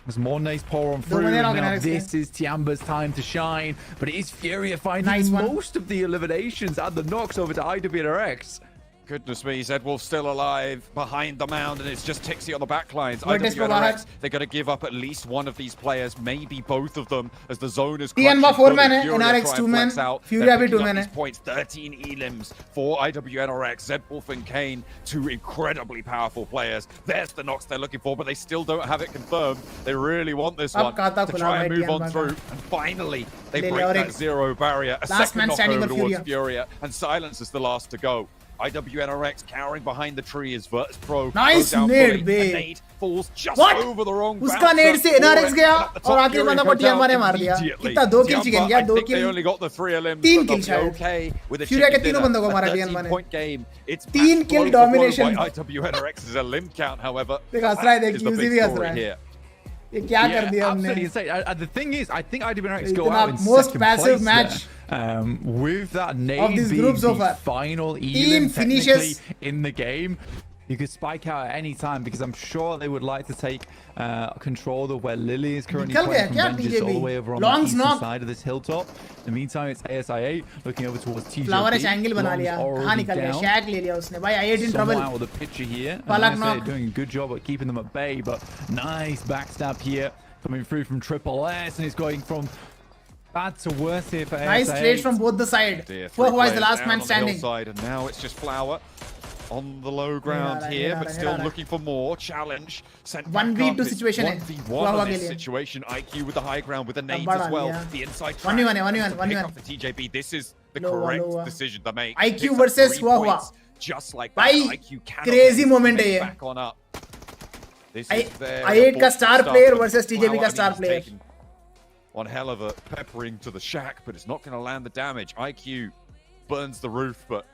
As more nades pour on through. Now this is Tiamba's time to shine, but it is Furia finding most of the eliminations and the knocks over to IWNRX. Goodness me, Zed Wolf still alive behind the mound, and it's just Tixie on the back lines. IWNRX, they're going to give up at least one of these players, maybe both of them, as the zone is Tianba 4 men hai, NRX 2 men, Furia bhi 2 men hai. Points, 13 elims for IWNRX. Zed Wolf and Kane, 2 incredibly powerful players. There's the knocks they're looking for, but they still don't have it confirmed. They really want this one to try and move on through. And finally, they break that 0 barrier. A second knock over towards Furia, and Silence is the last to go. IWNRX cowering behind the tree is Virtus Pro. Nice nade, babe. Nade falls just over the wrong bouncer. उसका nade से NRX गया और आखिरी बंदा को Tiamba ने मार दिया. कितना 2 kill chicken गया 2 kill. They only got the 3 elims. 3 kill शायद. Okay with a Furia के तीनों बंदों को मारा Tiamba ने. 13-point game. It's 3 kill domination. IWNRX's elim count, however. देख हंस रहा है, देख QZ भी हंस रहा है. ये क्या कर दिया हमने? The thing is, I think IWNRX go out in most second passive place match with that nade being the final elim technically in the game. You could spike out at any time because I'm sure they would like to take control of where Lily is currently playing from Vengeance all the way over on the eastern side of this hilltop. In the meantime, it's ASI8 looking over towards TJB. Flowerish angle बना लिया. कहाँ निकल गया? Shag ले लिया उसने. भाई I8 in trouble. Out with the picture here. ASI8 doing a good job at keeping them at bay, but nice backstab here coming through from Triple S, and it's going from bad to worse here for ASI8. Nice trades from both the side. Fuhua is the last man standing. Side, and now it's just Flower on the low ground here, but still looking for more challenge. 1v2 situation है. 1v1 in this situation. IQ with the high ground with the nades as well. The inside track. 1v1. For TJB, this is the correct decision to make. IQ versus Fuhua. Just like that. IQ cannot crazy moment है ये. Back on up. I8 का star player versus TJB का star player. One hell of a peppering to the shack, but it's not going to land the damage. IQ burns the roof, but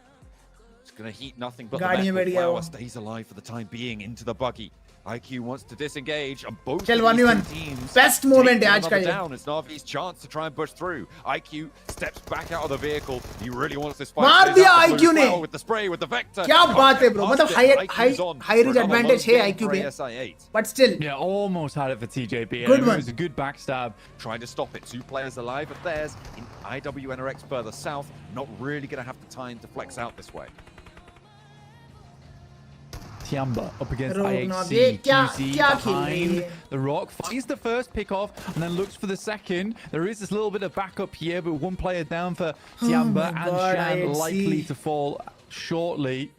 it's going to heat nothing but the metal. Flower stays alive for the time being into the buggy. IQ wants to disengage, and both teams best moment है आज का down. It's Navi's chance to try and push through. IQ steps back out of the vehicle. He really wants this fight. मार दिया IQ ने. With the spray, with the vector. क्या बात है bro? मतलब high range advantage है IQ पे. But still. Yeah, almost had it for TJB. Good one. It was a good backstab. Trying to stop it. 2 players alive of theirs in IWNRX further south. Not really going to have the time to flex out this way. Tiamba up against IHC, QZ behind the rock, finds the first pick off and then looks for the second. There is this little bit of backup here, but 1 player down for Tiamba and Shan likely to fall shortly.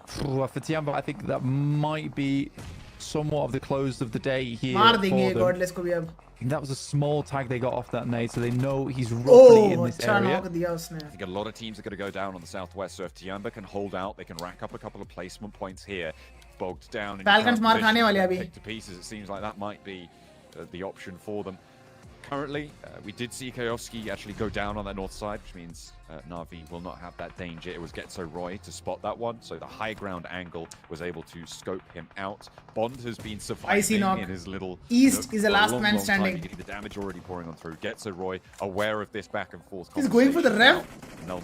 For Tiamba, I think that might be somewhat of the close of the day here for them. I think that was a small tag they got off that nade, so they know he's roughly in this area. I think a lot of teams are going to go down on the southwest, so if Tiamba can hold out, they can rack up a couple of placement points here. Bogged down. Falcons मार खाने वाले अभी. To pieces, it seems like that might be the option for them. Currently, we did see Kayovsky actually go down on that north side, which means Na'Vi will not have that danger. It was Getso Roy to spot that one, so the high ground angle was able to scope him out. Bond has been surviving in his little East is the last man standing. The damage already pouring on through. Getso Roy aware of this back and forth. He's going for the rev. No.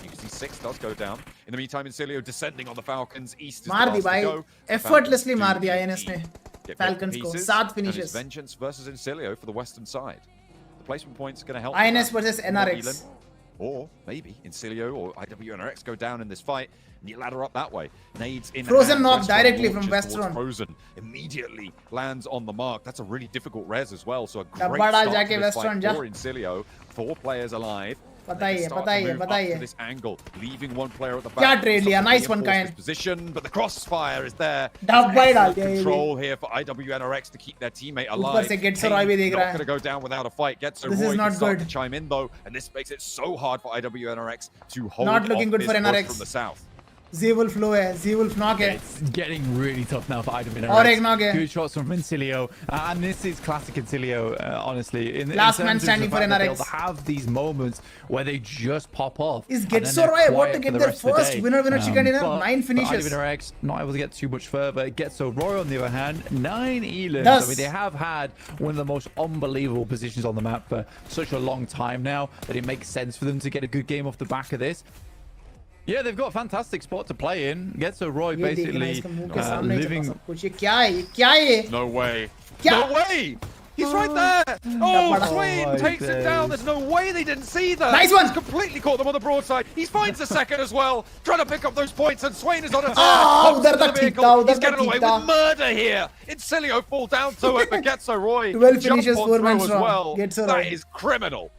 You can see 6 does go down. In the meantime, Incilio descending on the Falcons. East is मार दी the last to भाई, go. effortlessly मार दिया INS ने Get Falcons को. 7 finishes. Vengeance versus Incilio for the western side. The placement points going to help. INS versus NRX. Or maybe Incilio or IWNRX go down in this fight and you ladder up that way. Nades in Frozen hand, knock Westron directly from launches towards Westron. Frozen immediately lands on the mark. That's a really difficult res as well. So a great डब्बा डाल start जाके to this Westron fight जा. for Incilio. 4 players alive. बताइए बताइए This angle, leaving one player at the back. क्या trade लिया? Nice one, Reinforce Kayan. this position, but the crossfire is there. डब्बा ही डाल Excellent दिया ये भी. control here for IWNRX to keep their teammate alive. ऊपर से Getso Roy भी देख रहा Not है. going to go down without a fight. Getso This Roy is can not start good. to chime in though, and this makes it so hard for IWNRX to hold Not looking off good this for push NRX. from the south. Z-Wolf low है, Z-Wolf knock है. It's getting really tough now for IWNRX. और एक knock है. Good shots from Incilio, and this is classic Incilio, honestly. Last in man terms of standing the for fact that NRX. They'll have these moments where they just pop off. Is and then Getso they're Roy about quiet to for get the their rest of the first day. winner chicken dinner? But 9 finishes. IWNRX not able to get too much further. Getso Roy, on the other hand, 9 elims. Thus, I mean, they have had one of the most unbelievable positions on the map for such a long time now that it makes sense for them to get a good game off the back of this. Yeah, they've got a fantastic spot to play in. Getso Roy ये देखना basically इसके मुंह के सामने चला living. सब कुछ. ये क्या है? ये क्या है ये? No way. क्या? No way! He's right there! Oh, Swain my takes him down. days. There's no way they didn't see that. Nice one! He's completely caught them on the broadside. He finds a second as well, trying to pick up those points, and Swain is on a Oh, उधर तक ठीक था, उधर He's तक getting ठीक away था. with murder here. Incilio fall down to it, but Getso Roy 12 jump finishes, on 4 through man as strong. well. Getso That Roy. is criminal.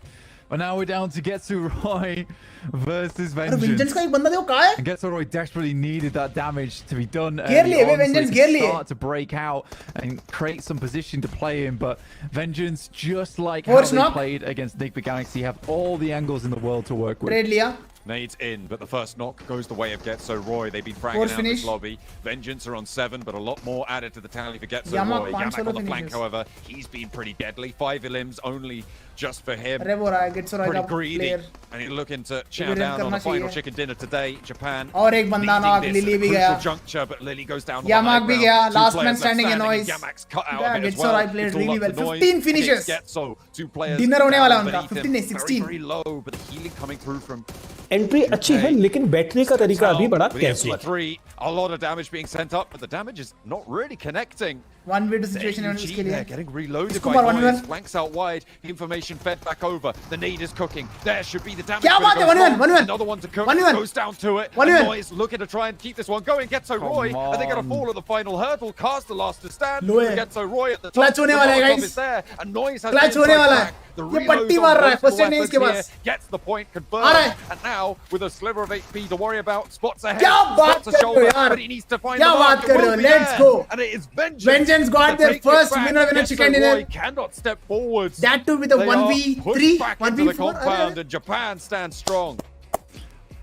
But now we're down to Getso Roy versus अरे Vengeance. Vengeance का एक बंदा देखो कहाँ है? And Getso Roy desperately needed that damage to be done Gear early लिए, on, so Vengeance he gear could लिए. start to break out and create some position to play in. But Vengeance, just like Force how they knock. played against Nick the Galaxy, have all the angles in the world to work with. Trade लिया. Nades in, but the first knock goes the way of Getso Roy. They've been fragging Force out finish. this lobby. Vengeance are on 7, but a lot more added to the tally for Getso Yamak Roy. 5 Yamak solo on the flank, finishes. however, he's been pretty deadly. 5 elims only just for him. Rev हो रहा है Getso Roy Pretty का greedy, player. and he's looking to chow rev down on करना the final चाहिए. chicken dinner today. Japan और एक बंदा knock, needing this Lily at a भी crucial गया. juncture, but Lily goes down on Yamak the भी high गया. ground. Two Last man players left standing in and noise. Yamak's cut out Yeah, of it as Getso well. Roy played It's all really up well. to noise. 15 It's finishes. Getso, 2 players Dinner होने वाला down उनका. beneath 15 नहीं, him. 16. Very low, but the healing coming through from entry अच्छी है लेकिन बैठने का तरीका अभी बड़ा with the casual. MP3, a lot of damage being sent up, but the damage is not really connecting. 1v2 situation है उसके They're लिए. getting reloaded इसको by मार, 1v1. noise. Flanks out wide. Information fed back over. The need is cooking. There should be the damage. क्या but it बात है, goes 1v1, wrong. 1v1. Another one to cook. 1v1. Goes down to it. 1v1. And Noise looking to try and keep this one going. Getso Roy. Come Are they going to on. fall at the final hurdle? Cast the last to stand. लो है. Getso Roy at the top. Clutch होने The वाला है, Molotov guys. is there. And Noise has Clutch the होने inside वाला track. है. The ये reload पट्टी on मार रहा है. multiple First aid नहीं weapons इसके here. Pass. Gets the point आ रहा confirmed. है. And now with a sliver of HP to worry about. Spots ahead. क्या बात Spots a कर रहे हो shoulder. यार? But he needs to find क्या the mark. बात It कर रहे will हो? be Let's there. go. And it is Vengeance. Vengeance got to their take it first back. winner Getso chicken Roy dinner. cannot step forwards. That too with a They are 1v3, pushed back into the 1v4. compound, and Japan stands strong.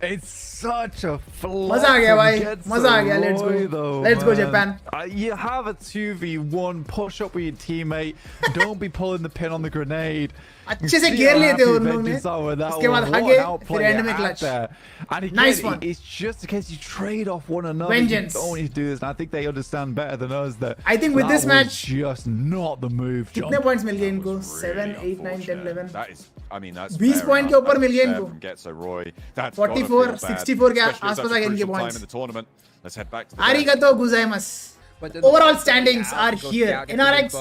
It's such a flop. मजा आ गया भाई. from मजा आ गया. Let's Roy, go. though, Let's go man. Japan. You have a 2v1. Push up with your teammate. Don't be pulling the pin on the grenade. अच्छे से See घेर how लिए थे happy उन लोगों ने. Vengeance are with that उसके बाद one. भागे, What an outplay फिर end में out clutch. there. And again, Nice one. it's just in case you trade off one another. Vengeance. You don't need to do this. And I think they understand better than us that I think with that this was match- just not the move. कितने points मिल गए इनको? Really 7, 8, 9, 10, 11. That is, I mean, that's 20 fair point के enough. ऊपर मिल गए That's इनको. fair from Getso Roy. That's 44, gotta feel bad, 64 के especially at आसपास such uh a गए इनके crucial time points. in the tournament. Let's head back to the आरिगा तो गुजाइमस. Overall standings are here. NRX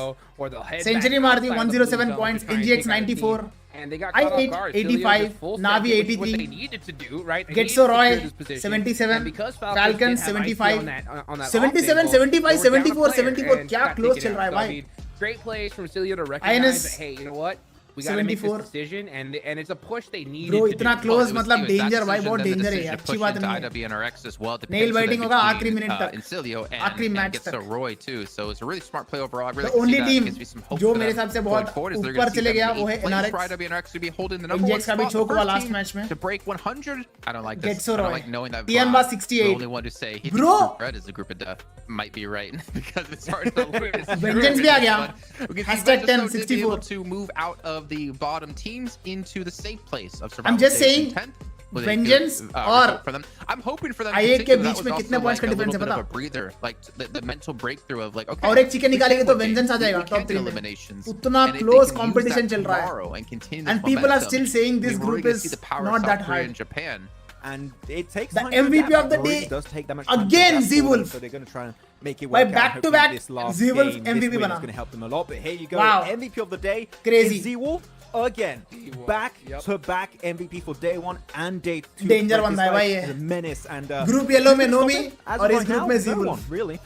century मार दी 107 points. NGX 94. And they got I8 85, Navi 83, Getso Roy 77, Falcon 75, 77, 75, 74, 74. क्या close चल रहा है भाई? Great plays from Celia to recognize INS that, hey, you know what? We got to make this 74 decision, and it's a push they needed Bro, to इतना do. close Well, it was मतलब that danger भाई decision, बहुत then the danger है decision to अच्छी push बात into नहीं है IWNRX as well. Nail biting होगा आखिरी between, minute तक Incilio आखिरी and match gets तक a Roy too. So it's a really smart play overall. I really The only see that. team Gives me some hope जो for मेरे them हिसाब से going बहुत forward, is they're ऊपर gonna see चले them गया in वो है 8th place for NRX IWNRX to be holding the number one इंजेक्स का भी spot. choke The हुआ first last team match में to break 100. I don't like this. Getso I don't Roy like knowing that TN was the 68 only one to say he Bro! thinks Group Red is the group of death might be right because it's hard to lose. Vengeance भी आ गया Hashtag #10 to be able 64 to move out of the bottom teams into the safe place of survival. I'm just stage saying, in 10th with a Vengeance good, और result for them. I'm hoping for them. I8 in के particular, beach that में was कितने also points का like a difference little है bit of पता? a breather, like the mental breakthrough of like, okay, और एक chicken we निकालेंगे can तो win vengeance आ games. जाएगा We top can 3 get में eliminations. उतना And if they close can use competition that चल रहा tomorrow है and continue and this people are momentum, still saying this we're really group gonna is see the power not of that South Korea hard and Japan. And it takes The time to MVP adapt. of the It really day, does take that much time to again, adapt for them, Z-Wolf. so they're going to try and make it By work out. back-to-back, Hopefully this last Z-Wolf game, MVP this win बना. is going to help them a lot. But here you go, Wow. MVP of the day Crazy. is Z-Wolf. Again, back to back MVP for day 1 and day 2. Danger Like, बंदा this है भाई guy ये. is a menace and Group yellow में Nomi as और of इस right group now, में no Z-Wolf. one, really.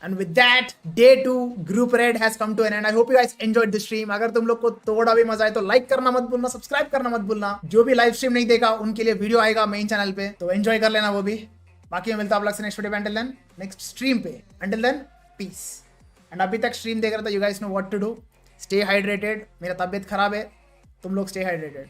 And with that, day 2 group red has come to an end. I hope you guys enjoyed the stream. अगर तुम लोग को थोड़ा भी मजा आए तो लाइक करना मत भूलना, सब्सक्राइब करना मत भूलना. जो भी लाइव स्ट्रीम नहीं देखा उनके लिए वीडियो आएगा मेन चैनल पे, तो एंजॉय कर लेना वो भी. बाकी मैं मिलता हूं आप लोग से नेक्स्ट वीडियो पे. Until then, नेक्स्ट स्ट्रीम पे. Until then, peace. एंड अभी तक स्ट्रीम देख रहा था, you guys know what to do. Stay hydrated. मेरा तबीयत खराब है, तुम लोग stay hydrated.